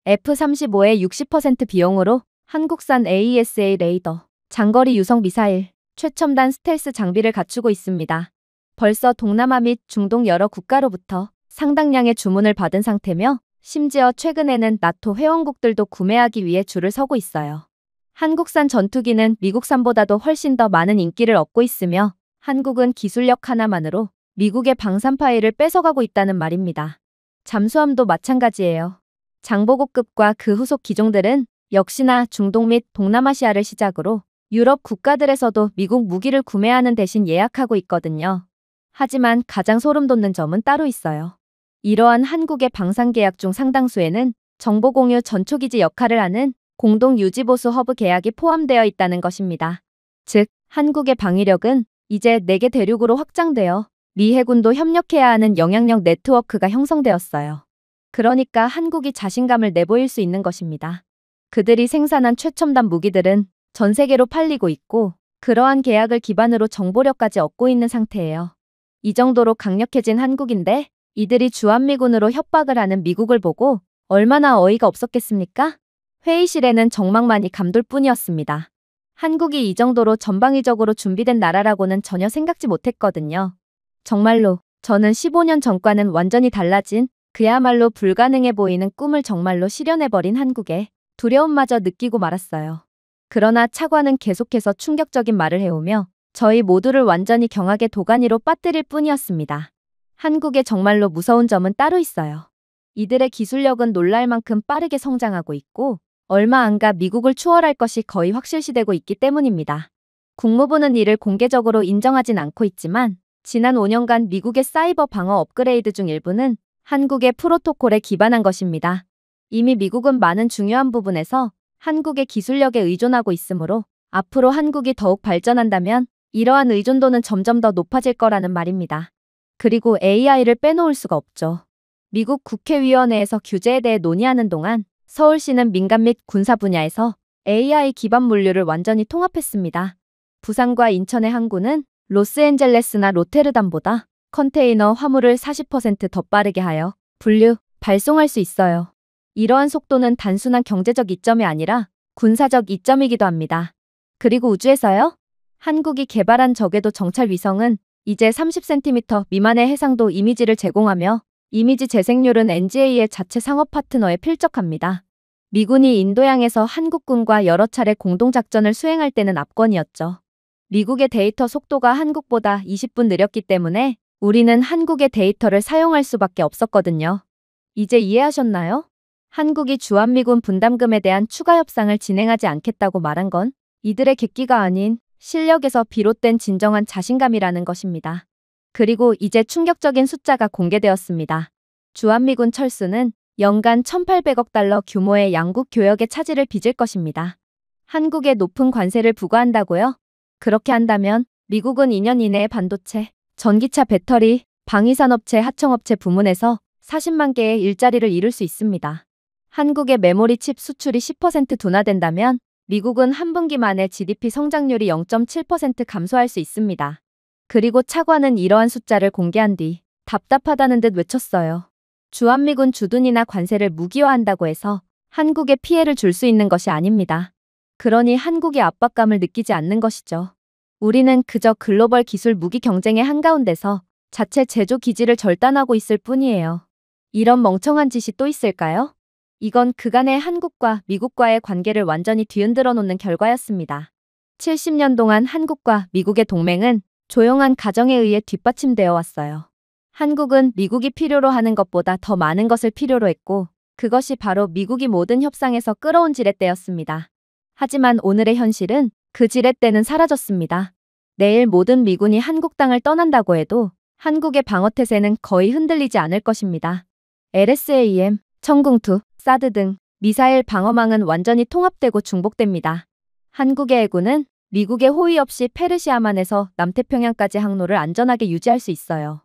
F-35의 60% 비용으로 한국산 AESA 레이더, 장거리 유성 미사일, 최첨단 스텔스 장비를 갖추고 있습니다. 벌써 동남아 및 중동 여러 국가로부터 상당량의 주문을 받은 상태며 심지어 최근에는 나토 회원국들도 구매하기 위해 줄을 서고 있어요. 한국산 전투기는 미국산보다도 훨씬 더 많은 인기를 얻고 있으며 한국은 기술력 하나만으로 미국의 방산파이를 뺏어가고 있다는 말입니다. 잠수함도 마찬가지예요. 장보고급과 그 후속 기종들은 역시나 중동 및 동남아시아를 시작으로 유럽 국가들에서도 미국 무기를 구매하는 대신 예약하고 있거든요. 하지만 가장 소름 돋는 점은 따로 있어요. 이러한 한국의 방산 계약 중 상당수에는 정보 공유 전초기지 역할을 하는 공동 유지보수 허브 계약이 포함되어 있다는 것입니다. 즉, 한국의 방위력은 이제 4개 대륙으로 확장되어 미 해군도 협력해야 하는 영향력 네트워크가 형성되었어요. 그러니까 한국이 자신감을 내보일 수 있는 것입니다. 그들이 생산한 최첨단 무기들은 전 세계로 팔리고 있고 그러한 계약을 기반으로 정보력까지 얻고 있는 상태예요. 이 정도로 강력해진 한국인데 이들이 주한미군으로 협박을 하는 미국을 보고 얼마나 어이가 없었겠습니까? 회의실에는 정막만이 감돌 뿐이었습니다. 한국이 이 정도로 전방위적으로 준비된 나라라고는 전혀 생각지 못했거든요. 정말로 저는 15년 전과는 완전히 달라진 그야말로 불가능해 보이는 꿈을 정말로 실현해버린 한국에 두려움마저 느끼고 말았어요. 그러나 차관은 계속해서 충격적인 말을 해오며 저희 모두를 완전히 경악의 도가니로 빠뜨릴 뿐이었습니다. 한국의 정말로 무서운 점은 따로 있어요. 이들의 기술력은 놀랄 만큼 빠르게 성장하고 있고 얼마 안가 미국을 추월할 것이 거의 확실시되고 있기 때문입니다. 국무부는 이를 공개적으로 인정하진 않고 있지만 지난 5년간 미국의 사이버 방어 업그레이드 중 일부는 한국의 프로토콜에 기반한 것입니다. 이미 미국은 많은 중요한 부분에서 한국의 기술력에 의존하고 있으므로 앞으로 한국이 더욱 발전한다면 이러한 의존도는 점점 더 높아질 거라는 말입니다. 그리고 AI를 빼놓을 수가 없죠. 미국 국회의원회에서 규제에 대해 논의하는 동안 서울시는 민간 및 군사 분야에서 AI 기반 물류를 완전히 통합했습니다. 부산과 인천의 항구는 로스앤젤레스나 로테르담보다 컨테이너 화물을 40% 더 빠르게 하여 분류, 발송할 수 있어요. 이러한 속도는 단순한 경제적 이점이 아니라 군사적 이점이기도 합니다. 그리고 우주에서요? 한국이 개발한 저궤도 정찰 위성은 이제 30cm 미만의 해상도 이미지를 제공하며 이미지 재생률은 NGA의 자체 상업 파트너에 필적합니다. 미군이 인도양에서 한국군과 여러 차례 공동작전을 수행할 때는 압권이었죠. 미국의 데이터 속도가 한국보다 20분 느렸기 때문에 우리는 한국의 데이터를 사용할 수밖에 없었거든요. 이제 이해하셨나요? 한국이 주한미군 분담금에 대한 추가 협상을 진행하지 않겠다고 말한 건 이들의 객기가 아닌 실력에서 비롯된 진정한 자신감이라는 것입니다. 그리고 이제 충격적인 숫자가 공개되었습니다. 주한미군 철수는 연간 1,800억 달러 규모의 양국 교역의 차질을 빚을 것입니다. 한국에 높은 관세를 부과한다고요? 그렇게 한다면 미국은 2년 이내에 반도체, 전기차 배터리, 방위산업체 하청업체 부문에서 40만 개의 일자리를 잃을 수 있습니다. 한국의 메모리 칩 수출이 10% 둔화된다면 미국은 한 분기 만에 GDP 성장률이 0.7% 감소할 수 있습니다. 그리고 차관은 이러한 숫자를 공개한 뒤 답답하다는 듯 외쳤어요. 주한미군 주둔이나 관세를 무기화한다고 해서 한국에 피해를 줄 수 있는 것이 아닙니다. 그러니 한국이 압박감을 느끼지 않는 것이죠. 우리는 그저 글로벌 기술 무기 경쟁의 한가운데서 자체 제조 기지를 절단하고 있을 뿐이에요. 이런 멍청한 짓이 또 있을까요? 이건 그간의 한국과 미국과의 관계를 완전히 뒤흔들어 놓는 결과였습니다. 70년 동안 한국과 미국의 동맹은 조용한 가정에 의해 뒷받침되어 왔어요. 한국은 미국이 필요로 하는 것보다 더 많은 것을 필요로 했고 그것이 바로 미국이 모든 협상에서 끌어온 지렛대였습니다. 하지만 오늘의 현실은 그 지렛대는 사라졌습니다. 내일 모든 미군이 한국 땅을 떠난다고 해도 한국의 방어태세는 거의 흔들리지 않을 것입니다. LSAM, 천궁2, 사드 등 미사일 방어망은 완전히 통합되고 중복됩니다. 한국의 해군은 미국의 호의 없이 페르시아만에서 남태평양까지 항로를 안전하게 유지할 수 있어요.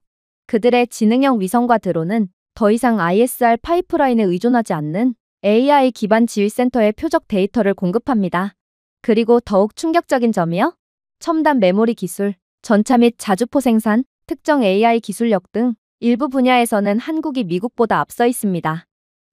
그들의 지능형 위성과 드론은 더 이상 ISR 파이프라인에 의존하지 않는 AI 기반 지휘센터의 표적 데이터를 공급합니다. 그리고 더욱 충격적인 점이요? 첨단 메모리 기술, 전차 및 자주포 생산, 특정 AI 기술력 등 일부 분야에서는 한국이 미국보다 앞서 있습니다.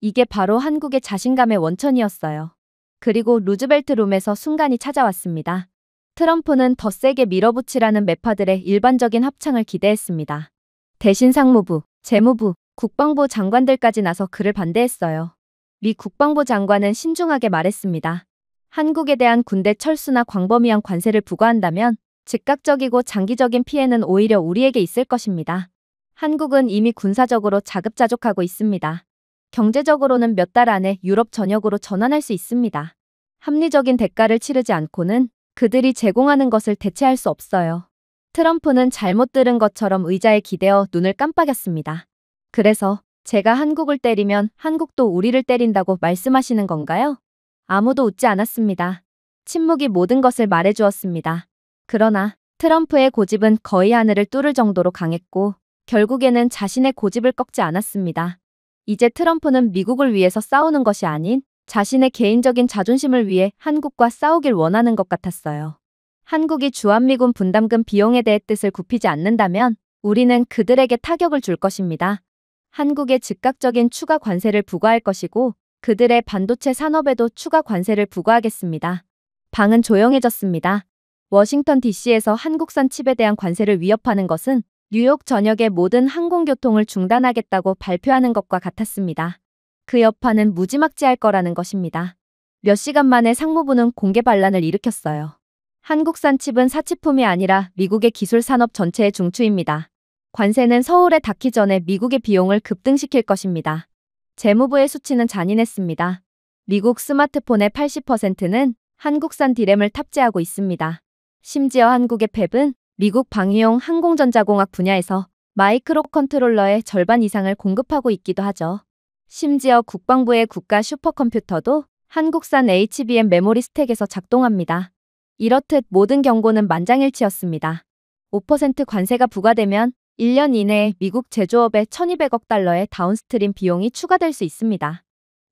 이게 바로 한국의 자신감의 원천이었어요. 그리고 루즈벨트 룸에서 순간이 찾아왔습니다. 트럼프는 더 세게 밀어붙이라는 매파들의 일반적인 합창을 기대했습니다. 대신 상무부, 재무부, 국방부 장관들까지 나서 그를 반대했어요. 미 국방부 장관은 신중하게 말했습니다. 한국에 대한 군대 철수나 광범위한 관세를 부과한다면 즉각적이고 장기적인 피해는 오히려 우리에게 있을 것입니다. 한국은 이미 군사적으로 자급자족하고 있습니다. 경제적으로는 몇 달 안에 유럽 전역으로 전환할 수 있습니다. 합리적인 대가를 치르지 않고는 그들이 제공하는 것을 대체할 수 없어요. 트럼프는 잘못 들은 것처럼 의자에 기대어 눈을 깜빡였습니다. 그래서 제가 한국을 때리면 한국도 우리를 때린다고 말씀하시는 건가요? 아무도 웃지 않았습니다. 침묵이 모든 것을 말해주었습니다. 그러나 트럼프의 고집은 거의 하늘을 뚫을 정도로 강했고 결국에는 자신의 고집을 꺾지 않았습니다. 이제 트럼프는 미국을 위해서 싸우는 것이 아닌 자신의 개인적인 자존심을 위해 한국과 싸우길 원하는 것 같았어요. 한국이 주한미군 분담금 비용에 대해 뜻을 굽히지 않는다면 우리는 그들에게 타격을 줄 것입니다. 한국에 즉각적인 추가 관세를 부과할 것이고 그들의 반도체 산업에도 추가 관세를 부과하겠습니다. 방은 조용해졌습니다. 워싱턴 DC에서 한국산 칩에 대한 관세를 위협하는 것은 뉴욕 전역의 모든 항공교통을 중단하겠다고 발표하는 것과 같았습니다. 그 여파는 무지막지할 거라는 것입니다. 몇 시간 만에 상무부는 공개 반란을 일으켰어요. 한국산 칩은 사치품이 아니라 미국의 기술 산업 전체의 중추입니다. 관세는 서울에 닿기 전에 미국의 비용을 급등시킬 것입니다. 재무부의 수치는 잔인했습니다. 미국 스마트폰의 80%는 한국산 디램을 탑재하고 있습니다. 심지어 한국의 팹은 미국 방위용 항공전자공학 분야에서 마이크로 컨트롤러의 절반 이상을 공급하고 있기도 하죠. 심지어 국방부의 국가 슈퍼컴퓨터도 한국산 HBM 메모리 스택에서 작동합니다. 이렇듯 모든 경고는 만장일치였습니다. 5% 관세가 부과되면 1년 이내에 미국 제조업에 1200억 달러의 다운스트림 비용이 추가될 수 있습니다.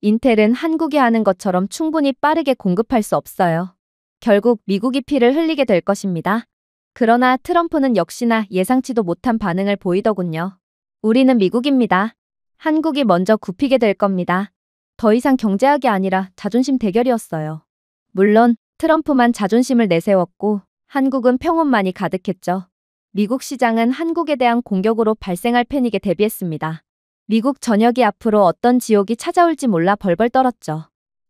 인텔은 한국이 하는 것처럼 충분히 빠르게 공급할 수 없어요. 결국 미국이 피를 흘리게 될 것입니다. 그러나 트럼프는 역시나 예상치도 못한 반응을 보이더군요. 우리는 미국입니다. 한국이 먼저 굽히게 될 겁니다. 더 이상 경제학이 아니라 자존심 대결이었어요. 물론 트럼프만 자존심을 내세웠고 한국은 평온만이 가득했죠. 미국 시장은 한국에 대한 공격으로 발생할 패닉에 대비했습니다. 미국 전역이 앞으로 어떤 지옥이 찾아올지 몰라 벌벌 떨었죠.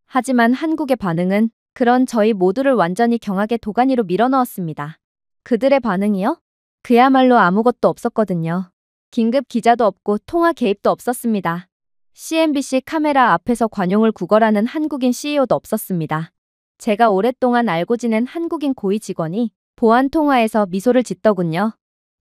하지만 한국의 반응은 그런 저희 모두를 완전히 경악의 도가니로 밀어넣었습니다. 그들의 반응이요? 그야말로 아무것도 없었거든요. 긴급 기자도 없고 통화 개입도 없었습니다. CNBC 카메라 앞에서 관용을 구걸하는 한국인 CEO도 없었습니다. 제가 오랫동안 알고 지낸 한국인 고위 직원이 보안 통화에서 미소를 짓더군요.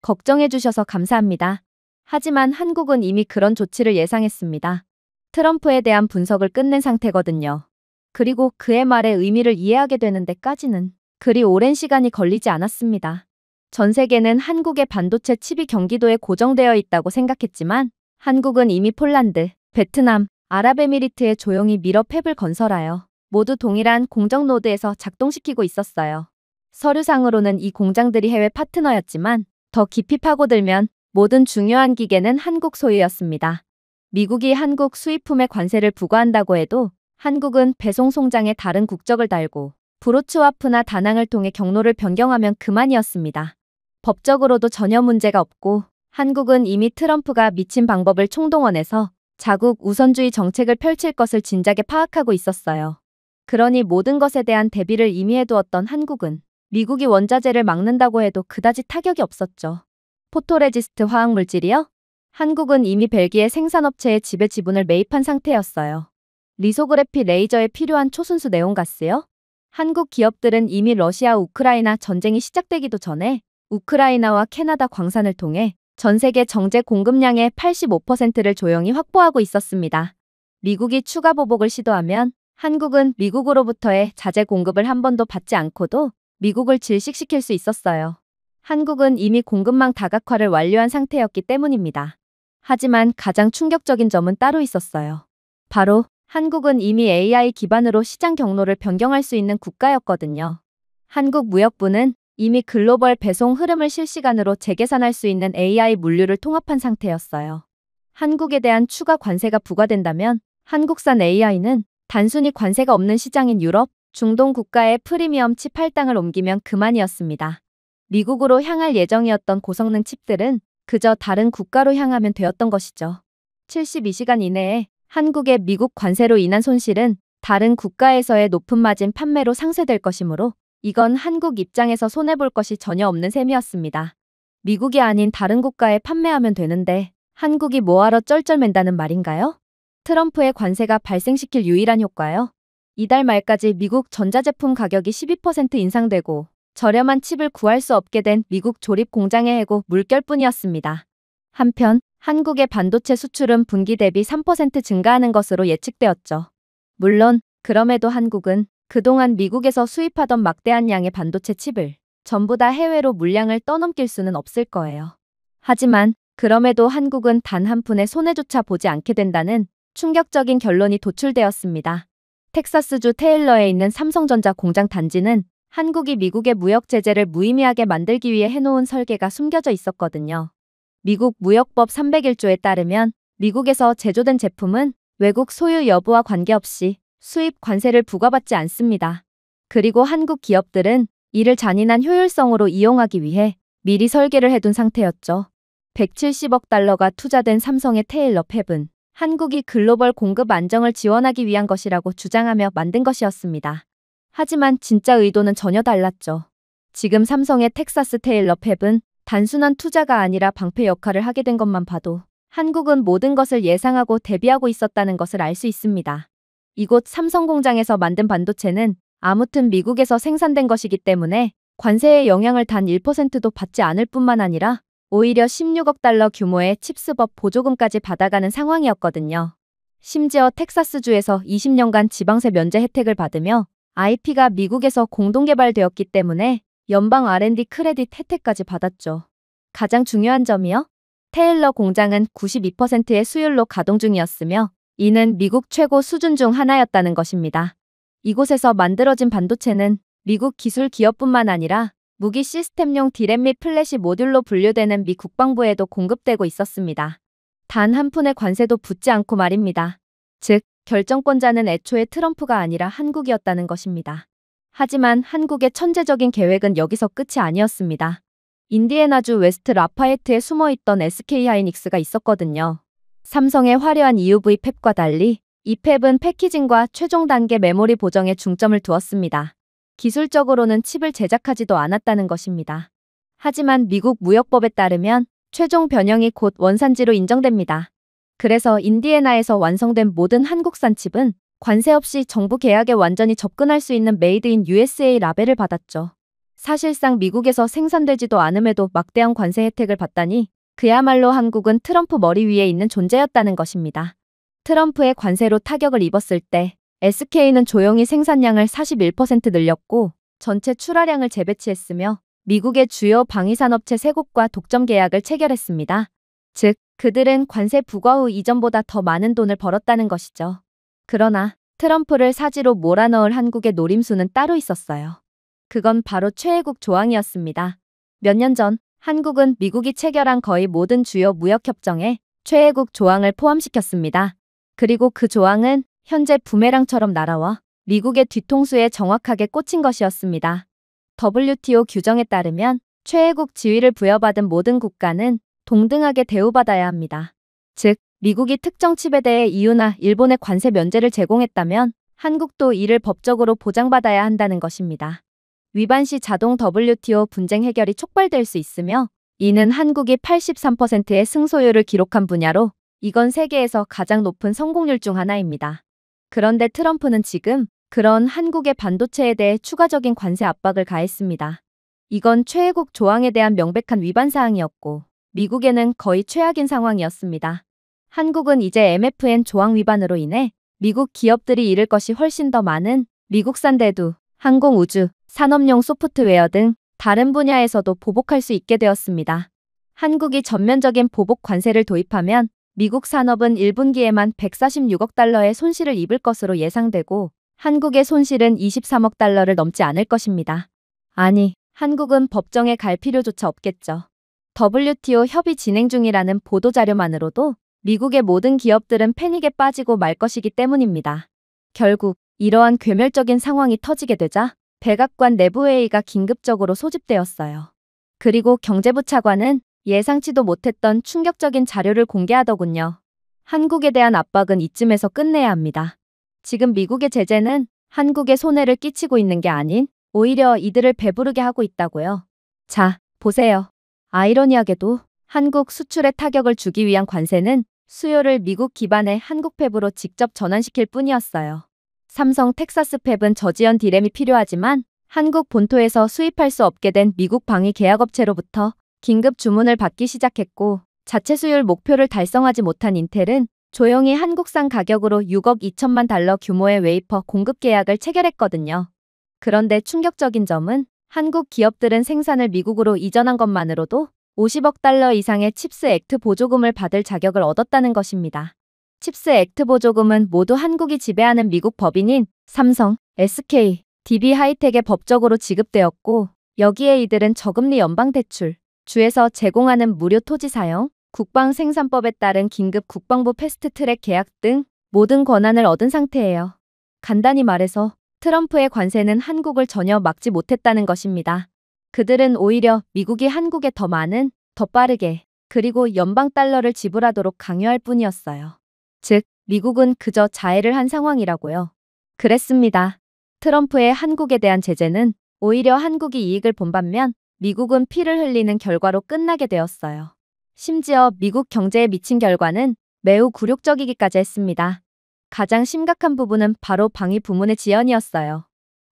걱정해 주셔서 감사합니다. 하지만 한국은 이미 그런 조치를 예상했습니다. 트럼프에 대한 분석을 끝낸 상태거든요. 그리고 그의 말의 의미를 이해하게 되는 데까지는 그리 오랜 시간이 걸리지 않았습니다. 전 세계는 한국의 반도체 칩이 경기도에 고정되어 있다고 생각했지만 한국은 이미 폴란드, 베트남, 아랍에미리트에 조용히 미러 팹을 건설하여 모두 동일한 공정 노드에서 작동시키고 있었어요. 서류상으로는 이 공장들이 해외 파트너였지만 더 깊이 파고들면 모든 중요한 기계는 한국 소유였습니다. 미국이 한국 수입품에 관세를 부과한다고 해도 한국은 배송 송장에 다른 국적을 달고 브로츠와프나 다낭을 통해 경로를 변경하면 그만이었습니다. 법적으로도 전혀 문제가 없고 한국은 이미 트럼프가 미친 방법을 총동원해서 자국 우선주의 정책을 펼칠 것을 진작에 파악하고 있었어요. 그러니 모든 것에 대한 대비를 이미 해두었던 한국은 미국이 원자재를 막는다고 해도 그다지 타격이 없었죠. 포토레지스트 화학물질이요? 한국은 이미 벨기에 생산업체의 지배 지분을 매입한 상태였어요. 리소그래피 레이저에 필요한 초순수 네온가스요? 한국 기업들은 이미 러시아 우크라이나 전쟁이 시작되기도 전에 우크라이나와 캐나다 광산을 통해 전 세계 정제 공급량의 85%를 조용히 확보하고 있었습니다. 미국이 추가 보복을 시도하면 한국은 미국으로부터의 자재 공급을 한 번도 받지 않고도 미국을 질식시킬 수 있었어요. 한국은 이미 공급망 다각화를 완료한 상태였기 때문입니다. 하지만 가장 충격적인 점은 따로 있었어요. 바로 한국은 이미 AI 기반으로 시장 경로를 변경할 수 있는 국가였거든요. 한국무역부는 이미 글로벌 배송 흐름을 실시간으로 재계산할 수 있는 AI 물류를 통합한 상태였어요. 한국에 대한 추가 관세가 부과된다면 한국산 AI는 단순히 관세가 없는 시장인 유럽, 중동 국가의 프리미엄 칩 할당을 옮기면 그만이었습니다. 미국으로 향할 예정이었던 고성능 칩들은 그저 다른 국가로 향하면 되었던 것이죠. 72시간 이내에 한국의 미국 관세로 인한 손실은 다른 국가에서의 높은 마진 판매로 상쇄될 것이므로 이건 한국 입장에서 손해볼 것이 전혀 없는 셈이었습니다. 미국이 아닌 다른 국가에 판매하면 되는데 한국이 뭐하러 쩔쩔맨다는 말인가요? 트럼프의 관세가 발생시킬 유일한 효과요? 이달 말까지 미국 전자제품 가격이 12% 인상되고 저렴한 칩을 구할 수 없게 된 미국 조립 공장의 해고 물결뿐이었습니다. 한편 한국의 반도체 수출은 분기 대비 3% 증가하는 것으로 예측되었죠. 물론 그럼에도 한국은 그동안 미국에서 수입하던 막대한 양의 반도체 칩을 전부 다 해외로 물량을 떠넘길 수는 없을 거예요. 하지만 그럼에도 한국은 단 한 푼의 손해조차 보지 않게 된다는 충격적인 결론이 도출되었습니다. 텍사스주 테일러에 있는 삼성전자 공장 단지는 한국이 미국의 무역 제재를 무의미하게 만들기 위해 해놓은 설계가 숨겨져 있었거든요. 미국 무역법 301조에 따르면 미국에서 제조된 제품은 외국 소유 여부와 관계없이 수입 관세를 부과받지 않습니다. 그리고 한국 기업들은 이를 잔인한 효율성으로 이용하기 위해 미리 설계를 해둔 상태였죠. 170억 달러가 투자된 삼성의 테일러 팹은 한국이 글로벌 공급 안정을 지원하기 위한 것이라고 주장하며 만든 것이었습니다. 하지만 진짜 의도는 전혀 달랐죠. 지금 삼성의 텍사스 테일러 팹은 단순한 투자가 아니라 방패 역할을 하게 된 것만 봐도 한국은 모든 것을 예상하고 대비하고 있었다는 것을 알 수 있습니다. 이곳 삼성 공장에서 만든 반도체는 아무튼 미국에서 생산된 것이기 때문에 관세의 영향을 단 1%도 받지 않을 뿐만 아니라 오히려 16억 달러 규모의 칩스법 보조금까지 받아가는 상황이었거든요. 심지어 텍사스주에서 20년간 지방세 면제 혜택을 받으며 IP가 미국에서 공동 개발되었기 때문에 연방 R&D 크레딧 혜택까지 받았죠. 가장 중요한 점이요. 테일러 공장은 92%의 수율로 가동 중이었으며 이는 미국 최고 수준 중 하나였다는 것입니다. 이곳에서 만들어진 반도체는 미국 기술 기업뿐만 아니라 무기 시스템용 디램 및 플래시 모듈로 분류되는 미 국방부에도 공급되고 있었습니다. 단 한 푼의 관세도 붙지 않고 말입니다. 즉, 결정권자는 애초에 트럼프가 아니라 한국이었다는 것입니다. 하지만 한국의 천재적인 계획은 여기서 끝이 아니었습니다. 인디애나주 웨스트 라파에트에 숨어있던 SK하이닉스가 있었거든요. 삼성의 화려한 EUV 팹과 달리 이 팹은 패키징과 최종 단계 메모리 보정에 중점을 두었습니다. 기술적으로는 칩을 제작하지도 않았다는 것입니다. 하지만 미국 무역법에 따르면 최종 변형이 곧 원산지로 인정됩니다. 그래서 인디애나에서 완성된 모든 한국산 칩은 관세 없이 정부 계약에 완전히 접근할 수 있는 메이드 인 USA 라벨을 받았죠. 사실상 미국에서 생산되지도 않음에도 막대한 관세 혜택을 받다니 그야말로 한국은 트럼프 머리 위에 있는 존재였다는 것입니다. 트럼프의 관세로 타격을 입었을 때 SK는 조용히 생산량을 41% 늘렸고 전체 출하량을 재배치했으며 미국의 주요 방위산업체 3곳과 독점 계약을 체결했습니다. 즉, 그들은 관세 부과 후 이전보다 더 많은 돈을 벌었다는 것이죠. 그러나 트럼프를 사지로 몰아넣을 한국의 노림수는 따로 있었어요. 그건 바로 최애국 조항이었습니다. 몇 년 전 한국은 미국이 체결한 거의 모든 주요 무역협정에 최애국 조항을 포함시켰습니다. 그리고 그 조항은 현재 부메랑처럼 날아와 미국의 뒤통수에 정확하게 꽂힌 것이었습니다. WTO 규정에 따르면 최애국 지위를 부여받은 모든 국가는 동등하게 대우받아야 합니다. 즉, 미국이 특정 칩에 대해 EU나 일본의 관세 면제를 제공했다면 한국도 이를 법적으로 보장받아야 한다는 것입니다. 위반 시 자동 WTO 분쟁 해결이 촉발될 수 있으며 이는 한국이 83%의 승소율을 기록한 분야로 이건 세계에서 가장 높은 성공률 중 하나입니다. 그런데 트럼프는 지금 그런 한국의 반도체에 대해 추가적인 관세 압박을 가했습니다. 이건 최애국 조항에 대한 명백한 위반 사항이었고 미국에는 거의 최악인 상황이었습니다. 한국은 이제 MFN 조항 위반으로 인해 미국 기업들이 잃을 것이 훨씬 더 많은 미국산 대두, 항공 우주, 산업용 소프트웨어 등 다른 분야에서도 보복할 수 있게 되었습니다. 한국이 전면적인 보복 관세를 도입하면 미국 산업은 1분기에만 146억 달러의 손실을 입을 것으로 예상되고 한국의 손실은 23억 달러를 넘지 않을 것입니다. 아니, 한국은 법정에 갈 필요조차 없겠죠. WTO 협의 진행 중이라는 보도자료만으로도 미국의 모든 기업들은 패닉에 빠지고 말 것이기 때문입니다. 결국 이러한 괴멸적인 상황이 터지게 되자 백악관 내부회의가 긴급적으로 소집되었어요. 그리고 경제부 차관은 예상치도 못했던 충격적인 자료를 공개하더군요. 한국에 대한 압박은 이쯤에서 끝내야 합니다. 지금 미국의 제재는 한국에 손해를 끼치고 있는 게 아닌 오히려 이들을 배부르게 하고 있다고요. 자, 보세요. 아이러니하게도 한국 수출에 타격을 주기 위한 관세는 수요를 미국 기반의 한국 팹으로 직접 전환시킬 뿐이었어요. 삼성 텍사스 팹은 저지연 디램이 필요하지만 한국 본토에서 수입할 수 없게 된 미국 방위 계약업체로부터 긴급 주문을 받기 시작했고 자체 수율 목표를 달성하지 못한 인텔은 조용히 한국산 가격으로 6억 2천만 달러 규모의 웨이퍼 공급 계약을 체결했거든요. 그런데 충격적인 점은 한국 기업들은 생산을 미국으로 이전한 것만으로도 50억 달러 이상의 칩스 액트 보조금을 받을 자격을 얻었다는 것입니다. 칩스 액트 보조금은 모두 한국이 지배하는 미국 법인인 삼성, SK, DB 하이텍에 법적으로 지급되었고 여기에 이들은 저금리 연방대출, 주에서 제공하는 무료 토지 사용, 국방생산법에 따른 긴급 국방부 패스트트랙 계약 등 모든 권한을 얻은 상태예요. 간단히 말해서 트럼프의 관세는 한국을 전혀 막지 못했다는 것입니다. 그들은 오히려 미국이 한국에 더 많은, 더 빠르게, 그리고 연방 달러를 지불하도록 강요할 뿐이었어요. 즉, 미국은 그저 자해를 한 상황이라고요. 그랬습니다. 트럼프의 한국에 대한 제재는 오히려 한국이 이익을 본 반면 미국은 피를 흘리는 결과로 끝나게 되었어요. 심지어 미국 경제에 미친 결과는 매우 굴욕적이기까지 했습니다. 가장 심각한 부분은 바로 방위 부문의 지연이었어요.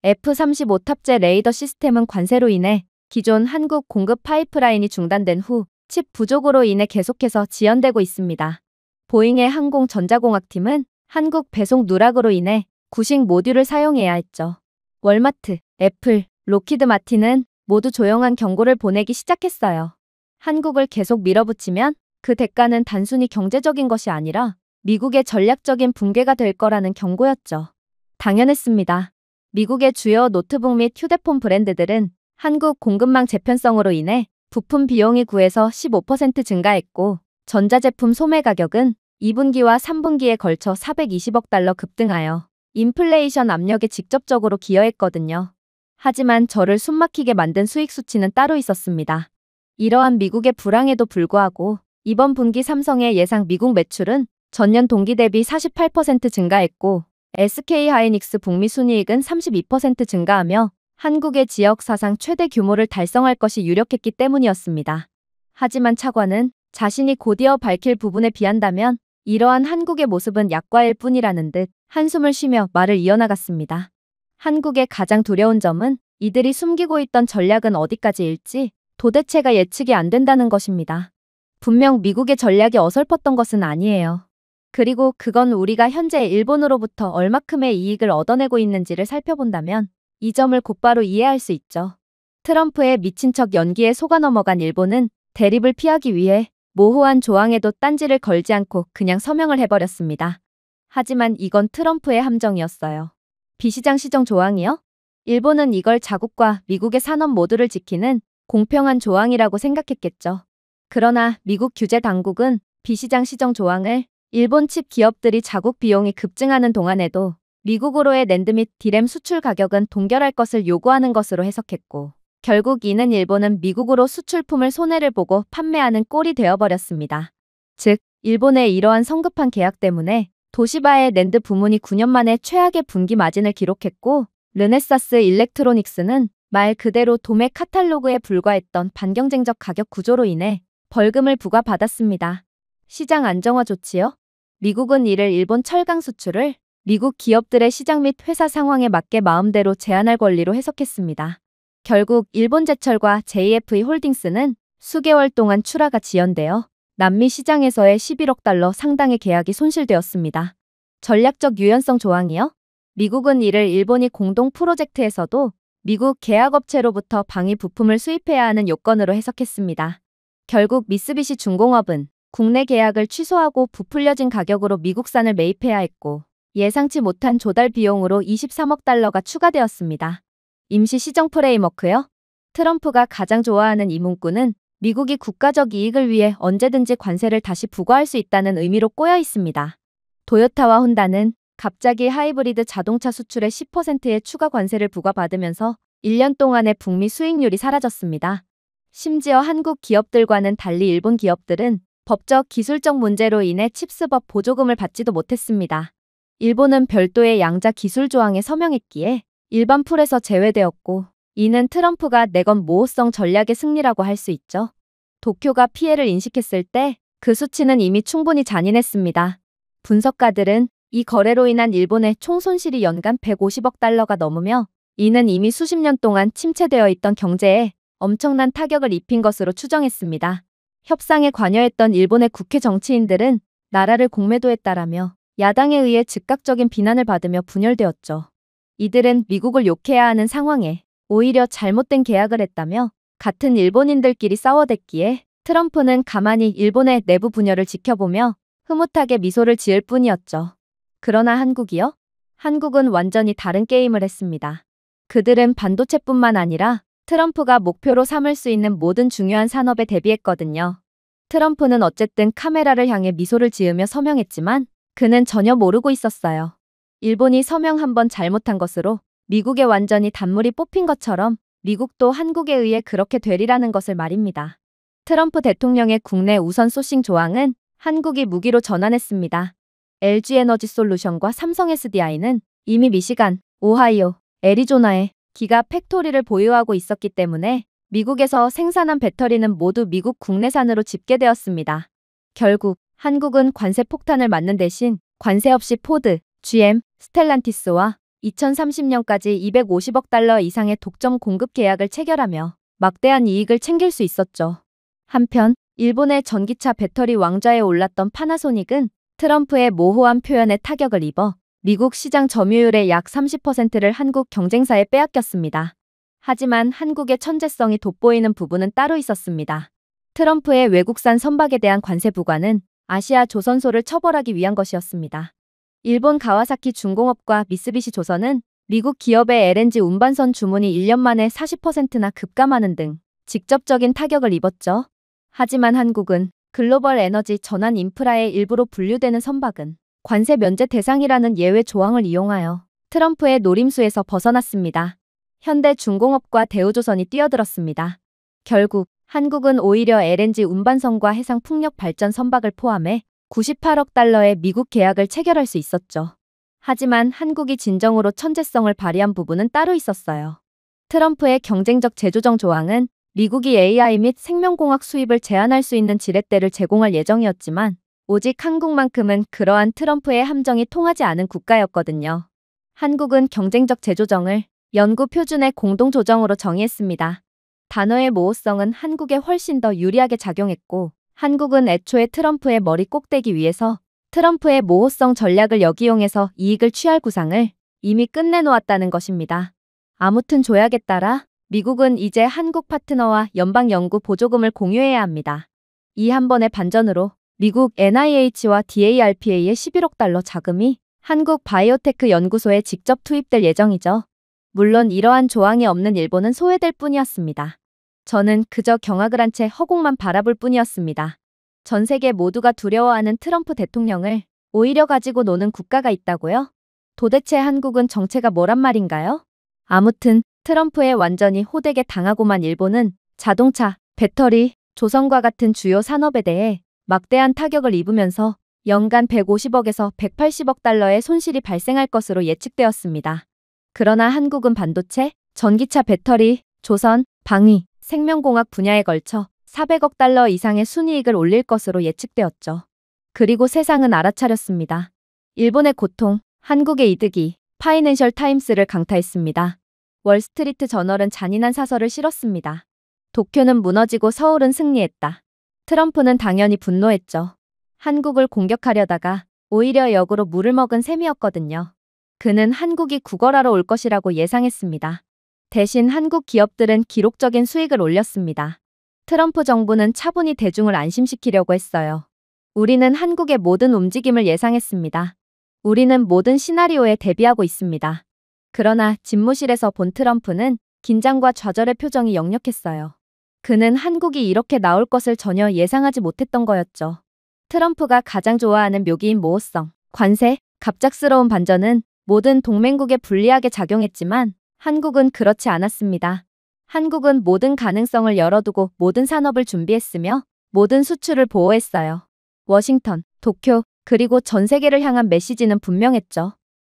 F-35 탑재 레이더 시스템은 관세로 인해 기존 한국 공급 파이프라인이 중단된 후 칩 부족으로 인해 계속해서 지연되고 있습니다. 보잉의 항공전자공학팀은 한국 배송 누락으로 인해 구식 모듈을 사용해야 했죠. 월마트, 애플, 로키드 마틴은 모두 조용한 경고를 보내기 시작했어요. 한국을 계속 밀어붙이면 그 대가는 단순히 경제적인 것이 아니라 미국의 전략적인 붕괴가 될 거라는 경고였죠. 당연했습니다. 미국의 주요 노트북 및 휴대폰 브랜드들은 한국 공급망 재편성으로 인해 부품 비용이 9에서 15% 증가했고, 전자제품 소매 가격은 2분기와 3분기에 걸쳐 420억 달러 급등하여 인플레이션 압력에 직접적으로 기여했거든요. 하지만 저를 숨막히게 만든 수익 수치는 따로 있었습니다. 이러한 미국의 불황에도 불구하고 이번 분기 삼성의 예상 미국 매출은 전년 동기 대비 48% 증가했고, SK하이닉스 북미 순이익은 32% 증가하며 한국의 지역 사상 최대 규모를 달성할 것이 유력했기 때문이었습니다. 하지만 차관은 자신이 곧이어 밝힐 부분에 비한다면 이러한 한국의 모습은 약과일 뿐이라는 듯 한숨을 쉬며 말을 이어나갔습니다. 한국의 가장 두려운 점은 이들이 숨기고 있던 전략은 어디까지일지 도대체가 예측이 안 된다는 것입니다. 분명 미국의 전략이 어설펐던 것은 아니에요. 그리고 그건 우리가 현재 일본으로부터 얼마큼의 이익을 얻어내고 있는지를 살펴본다면 이 점을 곧바로 이해할 수 있죠. 트럼프의 미친 척 연기에 속아 넘어간 일본은 대립을 피하기 위해 모호한 조항에도 딴지를 걸지 않고 그냥 서명을 해버렸습니다. 하지만 이건 트럼프의 함정이었어요. 비시장 시정 조항이요? 일본은 이걸 자국과 미국의 산업 모두를 지키는 공평한 조항이라고 생각했겠죠. 그러나 미국 규제 당국은 비시장 시정 조항을 일본 칩 기업들이 자국 비용이 급증하는 동안에도 미국으로의 낸드 및 디램 수출 가격은 동결할 것을 요구하는 것으로 해석했고, 결국 이는 일본은 미국으로 수출품을 손해를 보고 판매하는 꼴이 되어버렸습니다. 즉, 일본의 이러한 성급한 계약 때문에 도시바의 낸드 부문이 9년 만에 최악의 분기 마진을 기록했고, 르네사스 일렉트로닉스는 말 그대로 도매 카탈로그에 불과했던 반경쟁적 가격 구조로 인해 벌금을 부과받았습니다. 시장 안정화 조치요? 미국은 이를 일본 철강 수출을 미국 기업들의 시장 및 회사 상황에 맞게 마음대로 제한할 권리로 해석했습니다. 결국 일본제철과 JFE 홀딩스는 수개월 동안 출하가 지연되어 남미 시장에서의 11억 달러 상당의 계약이 손실되었습니다. 전략적 유연성 조항이요? 미국은 이를 일본이 공동 프로젝트에서도 미국 계약업체로부터 방위 부품을 수입해야 하는 요건으로 해석했습니다. 결국 미쓰비시 중공업은 국내 계약을 취소하고 부풀려진 가격으로 미국산을 매입해야 했고, 예상치 못한 조달 비용으로 23억 달러가 추가되었습니다. 임시 시정 프레임워크요? 트럼프가 가장 좋아하는 이 문구는 미국이 국가적 이익을 위해 언제든지 관세를 다시 부과할 수 있다는 의미로 꼬여 있습니다. 도요타와 혼다는 갑자기 하이브리드 자동차 수출에 10%의 추가 관세를 부과받으면서 1년 동안의 북미 수익률이 사라졌습니다. 심지어 한국 기업들과는 달리 일본 기업들은 법적 기술적 문제로 인해 칩스법 보조금을 받지도 못했습니다. 일본은 별도의 양자 기술 조항에 서명했기에 일반 풀에서 제외되었고, 이는 트럼프가 내건 모호성 전략의 승리라고 할 수 있죠. 도쿄가 피해를 인식했을 때 그 수치는 이미 충분히 잔인했습니다. 분석가들은 이 거래로 인한 일본의 총 손실이 연간 150억 달러가 넘으며, 이는 이미 수십 년 동안 침체되어 있던 경제에 엄청난 타격을 입힌 것으로 추정했습니다. 협상에 관여했던 일본의 국회 정치인들은 나라를 공매도했다라며 야당에 의해 즉각적인 비난을 받으며 분열되었죠. 이들은 미국을 욕해야 하는 상황에 오히려 잘못된 계약을 했다며 같은 일본인들끼리 싸워댔기에 트럼프는 가만히 일본의 내부 분열을 지켜보며 흐뭇하게 미소를 지을 뿐이었죠. 그러나 한국이요? 한국은 완전히 다른 게임을 했습니다. 그들은 반도체뿐만 아니라 트럼프가 목표로 삼을 수 있는 모든 중요한 산업에 대비했거든요. 트럼프는 어쨌든 카메라를 향해 미소를 지으며 서명했지만 그는 전혀 모르고 있었어요. 일본이 서명 한번 잘못한 것으로 미국에 완전히 단물이 뽑힌 것처럼 미국도 한국에 의해 그렇게 되리라는 것을 말입니다. 트럼프 대통령의 국내 우선 소싱 조항은 한국이 무기로 전환했습니다. LG에너지솔루션과 삼성 SDI는 이미 미시간, 오하이오, 애리조나에 기가 팩토리를 보유하고 있었기 때문에 미국에서 생산한 배터리는 모두 미국 국내산으로 집계되었습니다. 결국 한국은 관세 폭탄을 맞는 대신 관세 없이 포드, GM, 스텔란티스와 2030년까지 250억 달러 이상의 독점 공급 계약을 체결하며 막대한 이익을 챙길 수 있었죠. 한편 일본의 전기차 배터리 왕좌에 올랐던 파나소닉은 트럼프의 모호한 표현에 타격을 입어 미국 시장 점유율의 약 30%를 한국 경쟁사에 빼앗겼습니다. 하지만 한국의 천재성이 돋보이는 부분은 따로 있었습니다. 트럼프의 외국산 선박에 대한 관세 부과는 아시아 조선소를 처벌하기 위한 것이었습니다. 일본 가와사키 중공업과 미쓰비시 조선은 미국 기업의 LNG 운반선 주문이 1년 만에 40%나 급감하는 등 직접적인 타격을 입었죠. 하지만 한국은 글로벌 에너지 전환 인프라의 일부로 분류되는 선박은 관세 면제 대상이라는 예외 조항을 이용하여 트럼프의 노림수에서 벗어났습니다. 현대중공업과 대우조선이 뛰어들었습니다. 결국 한국은 오히려 LNG 운반선과 해상 풍력 발전 선박을 포함해 98억 달러의 미국 계약을 체결할 수 있었죠. 하지만 한국이 진정으로 천재성을 발휘한 부분은 따로 있었어요. 트럼프의 경쟁적 재조정 조항은 미국이 AI 및 생명공학 수입을 제한할 수 있는 지렛대를 제공할 예정이었지만 오직 한국만큼은 그러한 트럼프의 함정이 통하지 않은 국가였거든요. 한국은 경쟁적 재조정을 연구 표준의 공동조정으로 정의했습니다. 단어의 모호성은 한국에 훨씬 더 유리하게 작용했고 한국은 애초에 트럼프의 머리 꼭대기 위에서 트럼프의 모호성 전략을 역이용해서 이익을 취할 구상을 이미 끝내놓았다는 것입니다. 아무튼 조약에 따라 미국은 이제 한국 파트너와 연방연구 보조금을 공유해야 합니다. 이 한 번의 반전으로 미국 NIH와 DARPA의 11억 달러 자금이 한국 바이오테크 연구소에 직접 투입될 예정이죠. 물론 이러한 조항이 없는 일본은 소외될 뿐이었습니다. 저는 그저 경악을 한 채 허공만 바라볼 뿐이었습니다. 전 세계 모두가 두려워하는 트럼프 대통령을 오히려 가지고 노는 국가가 있다고요? 도대체 한국은 정체가 뭐란 말인가요? 아무튼 트럼프에 완전히 호되게 당하고만 일본은 자동차, 배터리, 조선과 같은 주요 산업에 대해 막대한 타격을 입으면서 연간 150억에서 180억 달러의 손실이 발생할 것으로 예측되었습니다. 그러나 한국은 반도체, 전기차 배터리, 조선, 방위, 생명공학 분야에 걸쳐 400억 달러 이상의 순이익을 올릴 것으로 예측되었죠. 그리고 세상은 알아차렸습니다. 일본의 고통, 한국의 이득이 파이낸셜 타임스를 강타했습니다. 월스트리트 저널은 잔인한 사설을 실었습니다. 도쿄는 무너지고 서울은 승리했다. 트럼프는 당연히 분노했죠. 한국을 공격하려다가 오히려 역으로 물을 먹은 셈이었거든요. 그는 한국이 구걸하러 올 것이라고 예상했습니다. 대신 한국 기업들은 기록적인 수익을 올렸습니다. 트럼프 정부는 차분히 대중을 안심시키려고 했어요. 우리는 한국의 모든 움직임을 예상했습니다. 우리는 모든 시나리오에 대비하고 있습니다. 그러나 집무실에서 본 트럼프는 긴장과 좌절의 표정이 역력했어요. 그는 한국이 이렇게 나올 것을 전혀 예상하지 못했던 거였죠. 트럼프가 가장 좋아하는 묘기인 모호성, 관세, 갑작스러운 반전은 모든 동맹국에 불리하게 작용했지만 한국은 그렇지 않았습니다. 한국은 모든 가능성을 열어두고 모든 산업을 준비했으며 모든 수출을 보호했어요. 워싱턴, 도쿄, 그리고 전 세계를 향한 메시지는 분명했죠.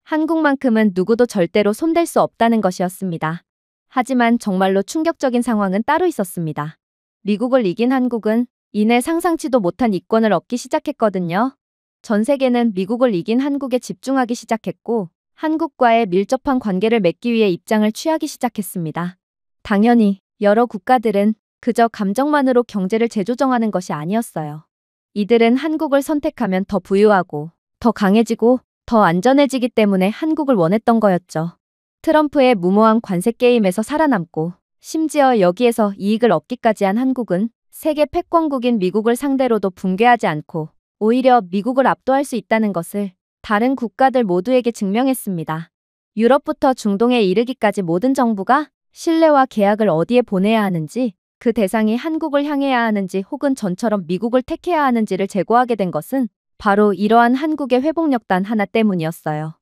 한국만큼은 누구도 절대로 손댈 수 없다는 것이었습니다. 하지만 정말로 충격적인 상황은 따로 있었습니다. 미국을 이긴 한국은 이내 상상치도 못한 이권을 얻기 시작했거든요. 전 세계는 미국을 이긴 한국에 집중하기 시작했고 한국과의 밀접한 관계를 맺기 위해 입장을 취하기 시작했습니다. 당연히 여러 국가들은 그저 감정만으로 경제를 재조정하는 것이 아니었어요. 이들은 한국을 선택하면 더 부유하고 더 강해지고 더 안전해지기 때문에 한국을 원했던 거였죠. 트럼프의 무모한 관세 게임에서 살아남고 심지어 여기에서 이익을 얻기까지 한 한국은 세계 패권국인 미국을 상대로도 붕괴하지 않고 오히려 미국을 압도할 수 있다는 것을 다른 국가들 모두에게 증명했습니다. 유럽부터 중동에 이르기까지 모든 정부가 신뢰와 계약을 어디에 보내야 하는지, 그 대상이 한국을 향해야 하는지 혹은 전처럼 미국을 택해야 하는지를 제고하게 된 것은 바로 이러한 한국의 회복력 단 하나 때문이었어요.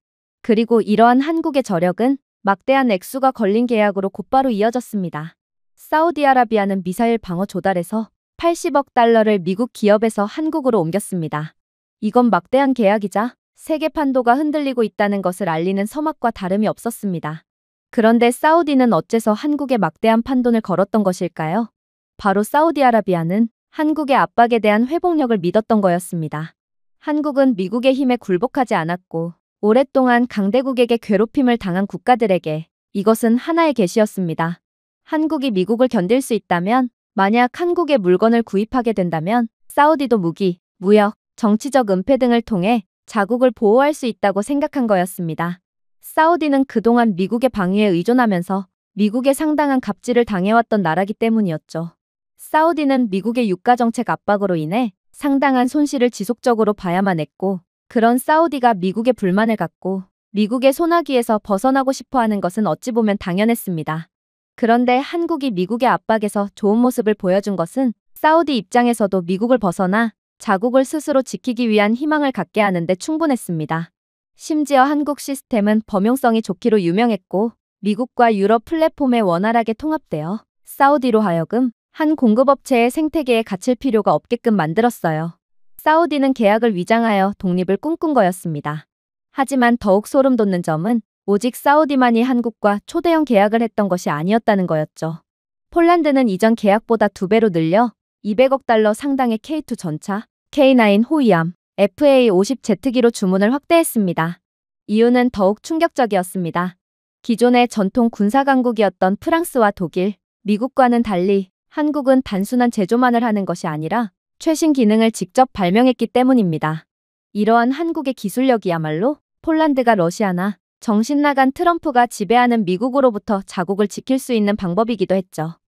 그리고 이러한 한국의 저력은 막대한 액수가 걸린 계약으로 곧바로 이어졌습니다. 사우디아라비아는 미사일 방어 조달에서 80억 달러를 미국 기업에서 한국으로 옮겼습니다. 이건 막대한 계약이자 세계 판도가 흔들리고 있다는 것을 알리는 서막과 다름이 없었습니다. 그런데 사우디는 어째서 한국에 막대한 판돈을 걸었던 것일까요? 바로 사우디아라비아는 한국의 압박에 대한 회복력을 믿었던 거였습니다. 한국은 미국의 힘에 굴복하지 않았고 오랫동안 강대국에게 괴롭힘을 당한 국가들에게 이것은 하나의 계시였습니다. 한국이 미국을 견딜 수 있다면, 만약 한국의 물건을 구입하게 된다면 사우디도 무기, 무역, 정치적 은폐 등을 통해 자국을 보호할 수 있다고 생각한 거였습니다. 사우디는 그동안 미국의 방위에 의존하면서 미국에 상당한 갑질을 당해왔던 나라기 때문이었죠. 사우디는 미국의 유가정책 압박으로 인해 상당한 손실을 지속적으로 봐야만 했고, 그런 사우디가 미국의 불만을 갖고 미국의 소나기에서 벗어나고 싶어 하는 것은 어찌 보면 당연했습니다. 그런데 한국이 미국의 압박에서 좋은 모습을 보여준 것은 사우디 입장에서도 미국을 벗어나 자국을 스스로 지키기 위한 희망을 갖게 하는데 충분했습니다. 심지어 한국 시스템은 범용성이 좋기로 유명했고 미국과 유럽 플랫폼에 원활하게 통합되어 사우디로 하여금 한 공급업체의 생태계에 갇힐 필요가 없게끔 만들었어요. 사우디는 계약을 위장하여 독립을 꿈꾼 거였습니다. 하지만 더욱 소름 돋는 점은 오직 사우디만이 한국과 초대형 계약을 했던 것이 아니었다는 거였죠. 폴란드는 이전 계약보다 2배로 늘려 200억 달러 상당의 K2 전차, K9 호위함, FA-50 제트기로 주문을 확대했습니다. 이유는 더욱 충격적이었습니다. 기존의 전통 군사강국이었던 프랑스와 독일, 미국과는 달리 한국은 단순한 제조만을 하는 것이 아니라 최신 기능을 직접 발명했기 때문입니다. 이러한 한국의 기술력이야말로 폴란드가 러시아나 정신나간 트럼프가 지배하는 미국으로부터 자국을 지킬 수 있는 방법이기도 했죠.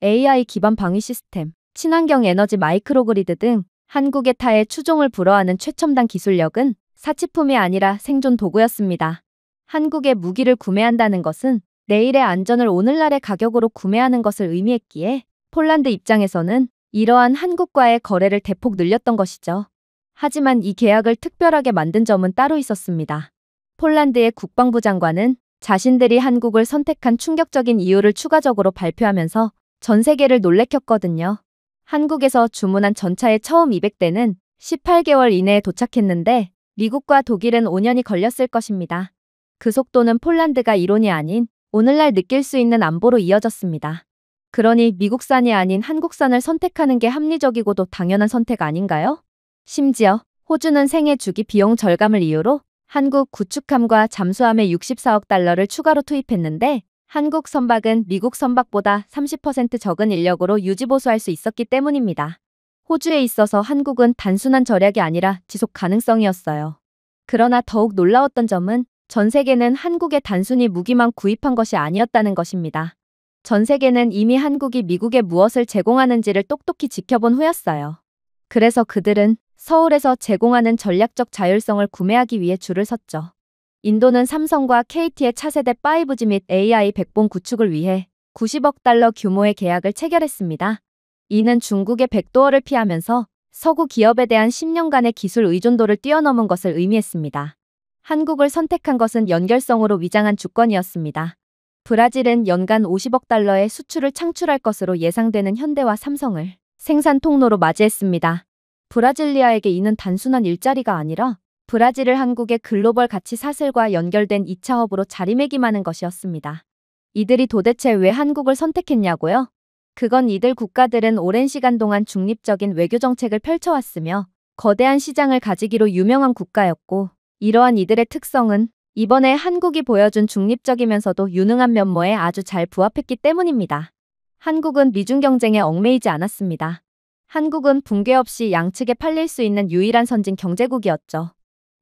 AI 기반 방위 시스템, 친환경 에너지 마이크로그리드 등 한국의 타의 추종을 불허하는 최첨단 기술력은 사치품이 아니라 생존 도구였습니다. 한국의 무기를 구매한다는 것은 내일의 안전을 오늘날의 가격으로 구매하는 것을 의미했기에 폴란드 입장에서는 이러한 한국과의 거래를 대폭 늘렸던 것이죠. 하지만 이 계약을 특별하게 만든 점은 따로 있었습니다. 폴란드의 국방부 장관은 자신들이 한국을 선택한 충격적인 이유를 추가적으로 발표하면서 전 세계를 놀래켰거든요. 한국에서 주문한 전차의 처음 200대는 18개월 이내에 도착했는데 미국과 독일은 5년이 걸렸을 것입니다. 그 속도는 폴란드가 이론이 아닌 오늘날 느낄 수 있는 안보로 이어졌습니다. 그러니 미국산이 아닌 한국산을 선택하는 게 합리적이고도 당연한 선택 아닌가요? 심지어 호주는 생애 주기 비용 절감을 이유로 한국 구축함과 잠수함에 64억 달러를 추가로 투입했는데 한국 선박은 미국 선박보다 30% 적은 인력으로 유지보수할 수 있었기 때문입니다. 호주에 있어서 한국은 단순한 절약이 아니라 지속 가능성이었어요. 그러나 더욱 놀라웠던 점은 전 세계는 한국에 단순히 무기만 구입한 것이 아니었다는 것입니다. 전 세계는 이미 한국이 미국에 무엇을 제공하는지를 똑똑히 지켜본 후였어요. 그래서 그들은 서울에서 제공하는 전략적 자율성을 구매하기 위해 줄을 섰죠. 인도는 삼성과 KT의 차세대 5G 및 AI 백본 구축을 위해 90억 달러 규모의 계약을 체결했습니다. 이는 중국의 백도어를 피하면서 서구 기업에 대한 10년간의 기술 의존도를 뛰어넘은 것을 의미했습니다. 한국을 선택한 것은 연결성으로 위장한 주권이었습니다. 브라질은 연간 50억 달러의 수출을 창출할 것으로 예상되는 현대와 삼성을 생산 통로로 맞이했습니다. 브라질리아에게 이는 단순한 일자리가 아니라 브라질을 한국의 글로벌 가치 사슬과 연결된 2차 허브로 자리매김하는 것이었습니다. 이들이 도대체 왜 한국을 선택했냐고요? 그건 이들 국가들은 오랜 시간 동안 중립적인 외교 정책을 펼쳐왔으며 거대한 시장을 가지기로 유명한 국가였고 이러한 이들의 특성은 이번에 한국이 보여준 중립적이면서도 유능한 면모에 아주 잘 부합했기 때문입니다. 한국은 미중 경쟁에 얽매이지 않았습니다. 한국은 붕괴 없이 양측에 팔릴 수 있는 유일한 선진 경제국이었죠.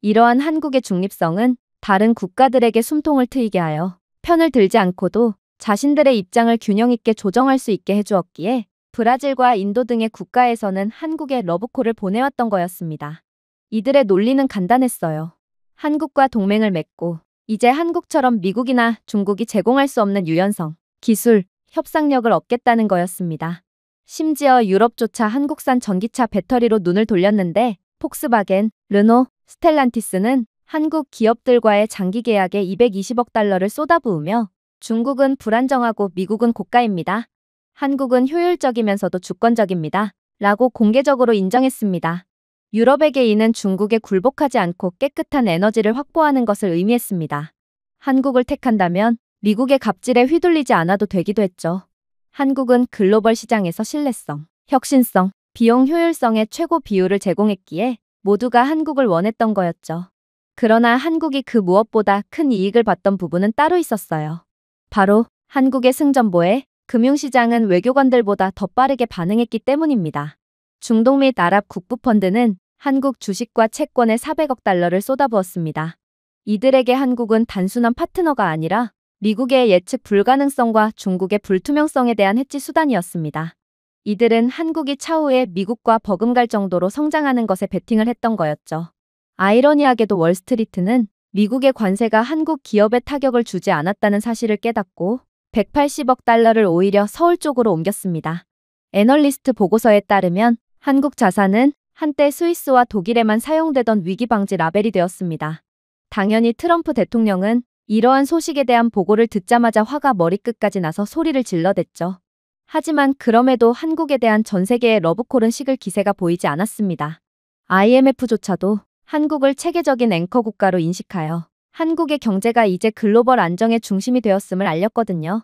이러한 한국의 중립성은 다른 국가들에게 숨통을 트이게 하여 편을 들지 않고도 자신들의 입장을 균형 있게 조정할 수 있게 해주었기에 브라질과 인도 등의 국가에서는 한국에 러브콜을 보내왔던 거였습니다. 이들의 논리는 간단했어요. 한국과 동맹을 맺고 이제 한국처럼 미국이나 중국이 제공할 수 없는 유연성, 기술, 협상력을 얻겠다는 거였습니다. 심지어 유럽조차 한국산 전기차 배터리로 눈을 돌렸는데 폭스바겐, 르노, 스텔란티스는 한국 기업들과의 장기 계약에 220억 달러를 쏟아부으며 중국은 불안정하고 미국은 고가입니다. 한국은 효율적이면서도 주권적입니다. 라고 공개적으로 인정했습니다. 유럽에게 이는 중국에 굴복하지 않고 깨끗한 에너지를 확보하는 것을 의미했습니다. 한국을 택한다면 미국의 갑질에 휘둘리지 않아도 되기도 했죠. 한국은 글로벌 시장에서 신뢰성, 혁신성, 비용 효율성의 최고 비율을 제공했기에 모두가 한국을 원했던 거였죠. 그러나 한국이 그 무엇보다 큰 이익을 봤던 부분은 따로 있었어요. 바로 한국의 승전보에 금융시장은 외교관들보다 더 빠르게 반응했기 때문입니다. 중동 및 아랍 국부펀드는 한국 주식과 채권에 400억 달러를 쏟아부었습니다. 이들에게 한국은 단순한 파트너가 아니라 미국의 예측 불가능성과 중국의 불투명성에 대한 해지 수단이었습니다. 이들은 한국이 차후에 미국과 버금갈 정도로 성장하는 것에 베팅을 했던 거였죠. 아이러니하게도 월스트리트는 미국의 관세가 한국 기업에 타격을 주지 않았다는 사실을 깨닫고 180억 달러를 오히려 서울 쪽으로 옮겼습니다. 애널리스트 보고서에 따르면 한국 자산은 한때 스위스와 독일에만 사용되던 위기방지 라벨이 되었습니다. 당연히 트럼프 대통령은 이러한 소식에 대한 보고를 듣자마자 화가 머리끝까지 나서 소리를 질러댔죠. 하지만 그럼에도 한국에 대한 전 세계의 러브콜은 식을 기세가 보이지 않았습니다. IMF조차도 한국을 체계적인 앵커 국가로 인식하여 한국의 경제가 이제 글로벌 안정의 중심이 되었음을 알렸거든요.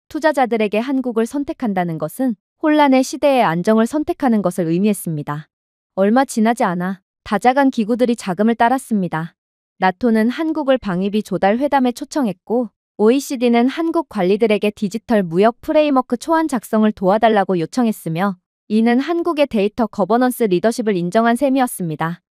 투자자들에게 한국을 선택한다는 것은 혼란의 시대의 안정을 선택하는 것을 의미했습니다. 얼마 지나지 않아 다자간 기구들이 자금을 따랐습니다. 나토는 한국을 방위비 조달 회담에 초청했고 OECD는 한국 관리들에게 디지털 무역 프레임워크 초안 작성을 도와달라고 요청했으며 이는 한국의 데이터 거버넌스 리더십을 인정한 셈이었습니다.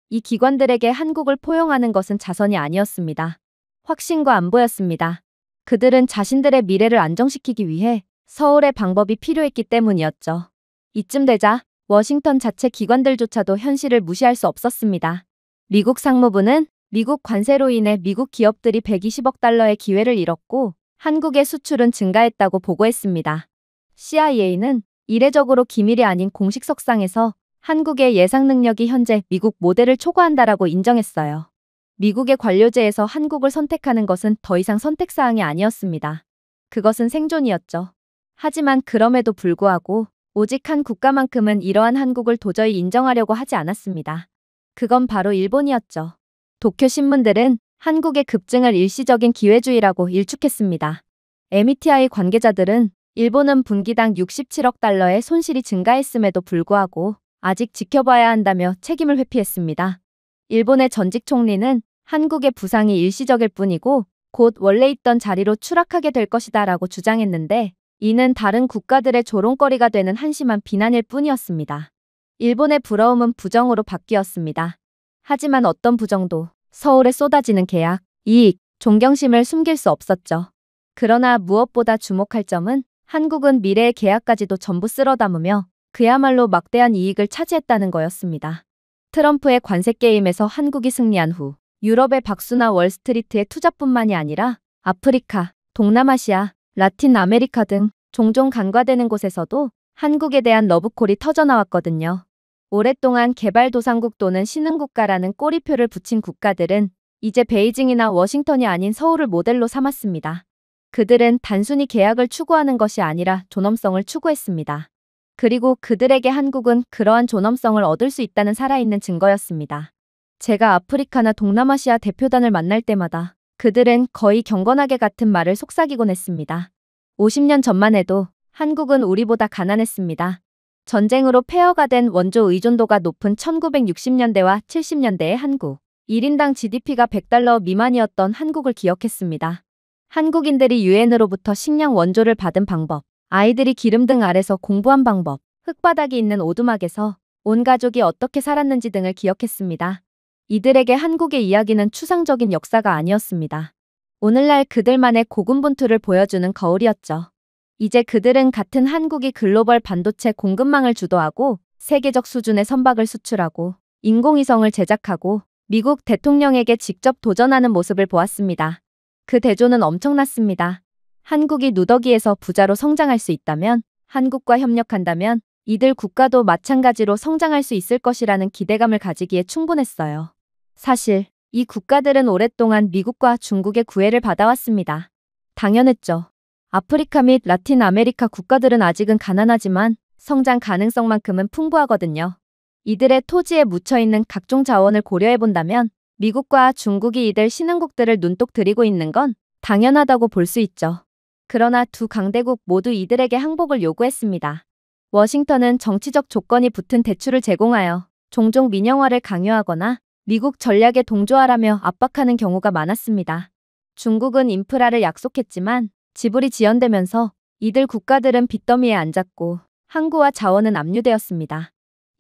이 기관들에게 한국을 포용하는 것은 자선이 아니었습니다. 확신과 안보였습니다. 그들은 자신들의 미래를 안정시키기 위해 서울의 방법이 필요했기 때문이었죠. 이쯤 되자 워싱턴 자체 기관들조차도 현실을 무시할 수 없었습니다. 미국 상무부는 미국 관세로 인해 미국 기업들이 120억 달러의 기회를 잃었고 한국의 수출은 증가했다고 보고했습니다. CIA는 이례적으로 기밀이 아닌 공식 석상에서 한국의 예상 능력이 현재 미국 모델을 초과한다라고 인정했어요. 미국의 관료제에서 한국을 선택하는 것은 더 이상 선택사항이 아니었습니다. 그것은 생존이었죠. 하지만 그럼에도 불구하고 오직 한 국가만큼은 이러한 한국을 도저히 인정하려고 하지 않았습니다. 그건 바로 일본이었죠. 도쿄 신문들은 한국의 급증을 일시적인 기회주의라고 일축했습니다. METI 관계자들은 일본은 분기당 67억 달러의 손실이 증가했음에도 불구하고 아직 지켜봐야 한다며 책임을 회피했습니다. 일본의 전직 총리는 한국의 부상이 일시적일 뿐이고 곧 원래 있던 자리로 추락하게 될 것이다 라고 주장했는데 이는 다른 국가들의 조롱거리가 되는 한심한 비난일 뿐이었습니다. 일본의 부러움은 부정으로 바뀌었습니다. 하지만 어떤 부정도 서울에 쏟아지는 계약, 이익, 존경심을 숨길 수 없었죠. 그러나 무엇보다 주목할 점은 한국은 미래의 계약까지도 전부 쓸어 담으며 그야말로 막대한 이익을 차지했다는 거였습니다. 트럼프의 관세 게임에서 한국이 승리한 후 유럽의 박수나 월스트리트의 투자뿐만이 아니라 아프리카, 동남아시아, 라틴 아메리카 등 종종 간과되는 곳에서도 한국에 대한 러브콜이 터져나왔거든요. 오랫동안 개발도상국 또는 신흥국가라는 꼬리표를 붙인 국가들은 이제 베이징이나 워싱턴이 아닌 서울을 모델로 삼았습니다. 그들은 단순히 계약을 추구하는 것이 아니라 존엄성을 추구했습니다. 그리고 그들에게 한국은 그러한 존엄성을 얻을 수 있다는 살아있는 증거였습니다. 제가 아프리카나 동남아시아 대표단을 만날 때마다 그들은 거의 경건하게 같은 말을 속삭이곤 했습니다. 50년 전만 해도 한국은 우리보다 가난했습니다. 전쟁으로 폐허가 된 원조 의존도가 높은 1960년대와 70년대의 한국. 1인당 GDP가 100달러 미만이었던 한국을 기억했습니다. 한국인들이 유엔으로부터 식량 원조를 받은 방법, 아이들이 기름등 아래서 공부한 방법, 흙바닥이 있는 오두막에서 온 가족이 어떻게 살았는지 등을 기억했습니다. 이들에게 한국의 이야기는 추상적인 역사가 아니었습니다. 오늘날 그들만의 고군분투를 보여주는 거울이었죠. 이제 그들은 같은 한국이 글로벌 반도체 공급망을 주도하고 세계적 수준의 선박을 수출하고 인공위성을 제작하고 미국 대통령에게 직접 도전하는 모습을 보았습니다. 그 대조는 엄청났습니다. 한국이 누더기에서 부자로 성장할 수 있다면, 한국과 협력한다면 이들 국가도 마찬가지로 성장할 수 있을 것이라는 기대감을 가지기에 충분했어요. 사실 이 국가들은 오랫동안 미국과 중국의 구애를 받아왔습니다. 당연했죠. 아프리카 및 라틴 아메리카 국가들은 아직은 가난하지만 성장 가능성만큼은 풍부하거든요. 이들의 토지에 묻혀있는 각종 자원을 고려해본다면 미국과 중국이 이들 신흥국들을 눈독 들이고 있는 건 당연하다고 볼 수 있죠. 그러나 두 강대국 모두 이들에게 항복을 요구했습니다. 워싱턴은 정치적 조건이 붙은 대출을 제공하여 종종 민영화를 강요하거나 미국 전략에 동조하라며 압박하는 경우가 많았습니다. 중국은 인프라를 약속했지만 지불이 지연되면서 이들 국가들은 빚더미에 앉았고 항구와 자원은 압류되었습니다.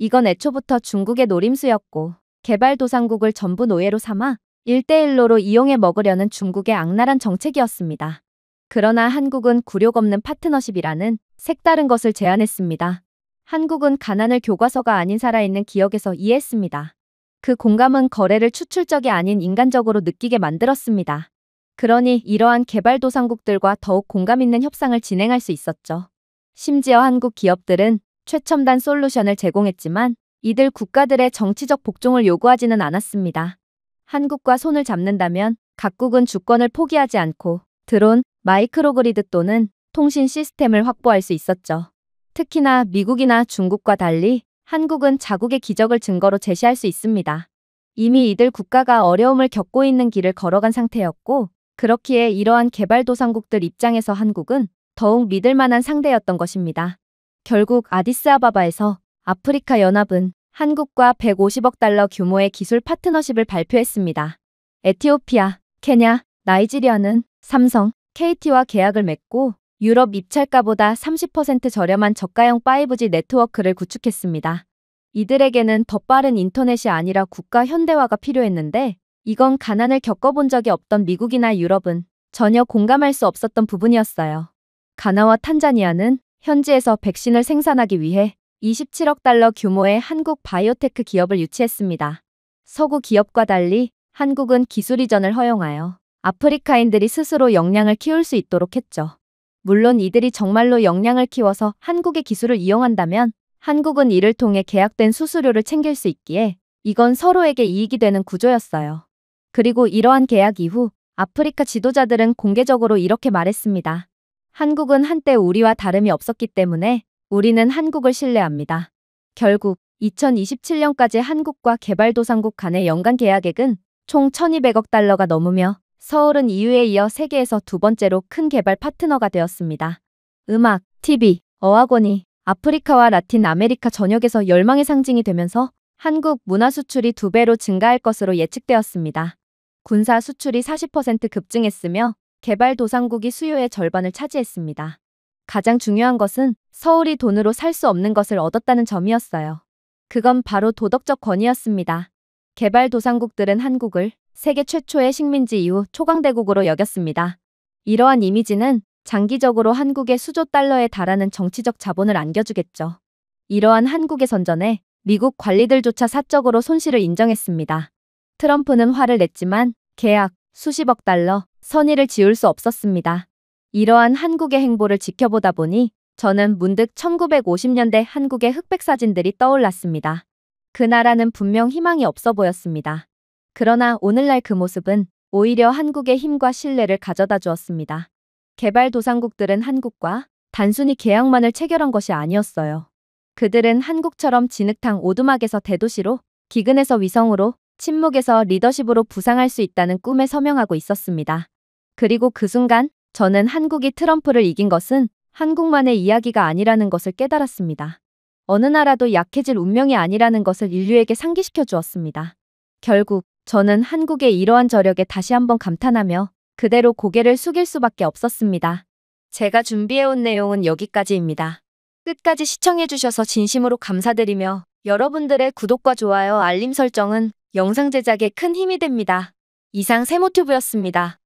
이건 애초부터 중국의 노림수였고 개발도상국을 전부 노예로 삼아 1대1로로 이용해 먹으려는 중국의 악랄한 정책이었습니다. 그러나 한국은 굴욕 없는 파트너십이라는 색다른 것을 제안했습니다. 한국은 가난을 교과서가 아닌 살아있는 기억에서 이해했습니다. 그 공감은 거래를 추출적이 아닌 인간적으로 느끼게 만들었습니다. 그러니 이러한 개발도상국들과 더욱 공감 있는 협상을 진행할 수 있었죠. 심지어 한국 기업들은 최첨단 솔루션을 제공했지만 이들 국가들의 정치적 복종을 요구하지는 않았습니다. 한국과 손을 잡는다면 각국은 주권을 포기하지 않고 드론, 마이크로그리드 또는 통신 시스템을 확보할 수 있었죠. 특히나 미국이나 중국과 달리 한국은 자국의 기적을 증거로 제시할 수 있습니다. 이미 이들 국가가 어려움을 겪고 있는 길을 걸어간 상태였고 그렇기에 이러한 개발도상국들 입장에서 한국은 더욱 믿을 만한 상대였던 것입니다. 결국 아디스아바바에서 아프리카 연합은 한국과 150억 달러 규모의 기술 파트너십을 발표했습니다. 에티오피아, 케냐, 나이지리아는 삼성, KT와 계약을 맺고 유럽 입찰가보다 30% 저렴한 저가형 5G 네트워크를 구축했습니다. 이들에게는 더 빠른 인터넷이 아니라 국가 현대화가 필요했는데 이건 가난을 겪어본 적이 없던 미국이나 유럽은 전혀 공감할 수 없었던 부분이었어요. 가나와 탄자니아는 현지에서 백신을 생산하기 위해 27억 달러 규모의 한국 바이오테크 기업을 유치했습니다. 서구 기업과 달리 한국은 기술 이전을 허용하여 아프리카인들이 스스로 역량을 키울 수 있도록 했죠. 물론 이들이 정말로 역량을 키워서 한국의 기술을 이용한다면 한국은 이를 통해 계약된 수수료를 챙길 수 있기에 이건 서로에게 이익이 되는 구조였어요. 그리고 이러한 계약 이후 아프리카 지도자들은 공개적으로 이렇게 말했습니다. 한국은 한때 우리와 다름이 없었기 때문에 우리는 한국을 신뢰합니다. 결국 2027년까지 한국과 개발도상국 간의 연간 계약액은 총 1200억 달러가 넘으며 서울은 EU에 이어 세계에서 두 번째로 큰 개발 파트너가 되었습니다. 음악, TV, 어학원이 아프리카와 라틴 아메리카 전역에서 열망의 상징이 되면서 한국 문화 수출이 2배로 증가할 것으로 예측되었습니다. 군사 수출이 40% 급증했으며 개발도상국이 수요의 절반을 차지했습니다. 가장 중요한 것은 서울이 돈으로 살 수 없는 것을 얻었다는 점이었어요. 그건 바로 도덕적 권위였습니다. 개발도상국들은 한국을 세계 최초의 식민지 이후 초강대국으로 여겼습니다. 이러한 이미지는 장기적으로 한국의 수조 달러에 달하는 정치적 자본을 안겨주겠죠. 이러한 한국의 선전에 미국 관리들조차 사적으로 손실을 인정했습니다. 트럼프는 화를 냈지만 계약, 수십억 달러, 선의를 지울 수 없었습니다. 이러한 한국의 행보를 지켜보다 보니 저는 문득 1950년대 한국의 흑백 사진들이 떠올랐습니다. 그 나라는 분명 희망이 없어 보였습니다. 그러나 오늘날 그 모습은 오히려 한국의 힘과 신뢰를 가져다 주었습니다. 개발도상국들은 한국과 단순히 계약만을 체결한 것이 아니었어요. 그들은 한국처럼 진흙탕 오두막에서 대도시로, 기근에서 위성으로, 침묵에서 리더십으로 부상할 수 있다는 꿈에 서명하고 있었습니다. 그리고 그 순간 저는 한국이 트럼프를 이긴 것은 한국만의 이야기가 아니라는 것을 깨달았습니다. 어느 나라도 약해질 운명이 아니라는 것을 인류에게 상기시켜 주었습니다. 결국 저는 한국의 이러한 저력에 다시 한번 감탄하며 그대로 고개를 숙일 수밖에 없었습니다. 제가 준비해온 내용은 여기까지입니다. 끝까지 시청해주셔서 진심으로 감사드리며 여러분들의 구독과 좋아요, 알림 설정은 영상 제작에 큰 힘이 됩니다. 이상 세모튜브였습니다.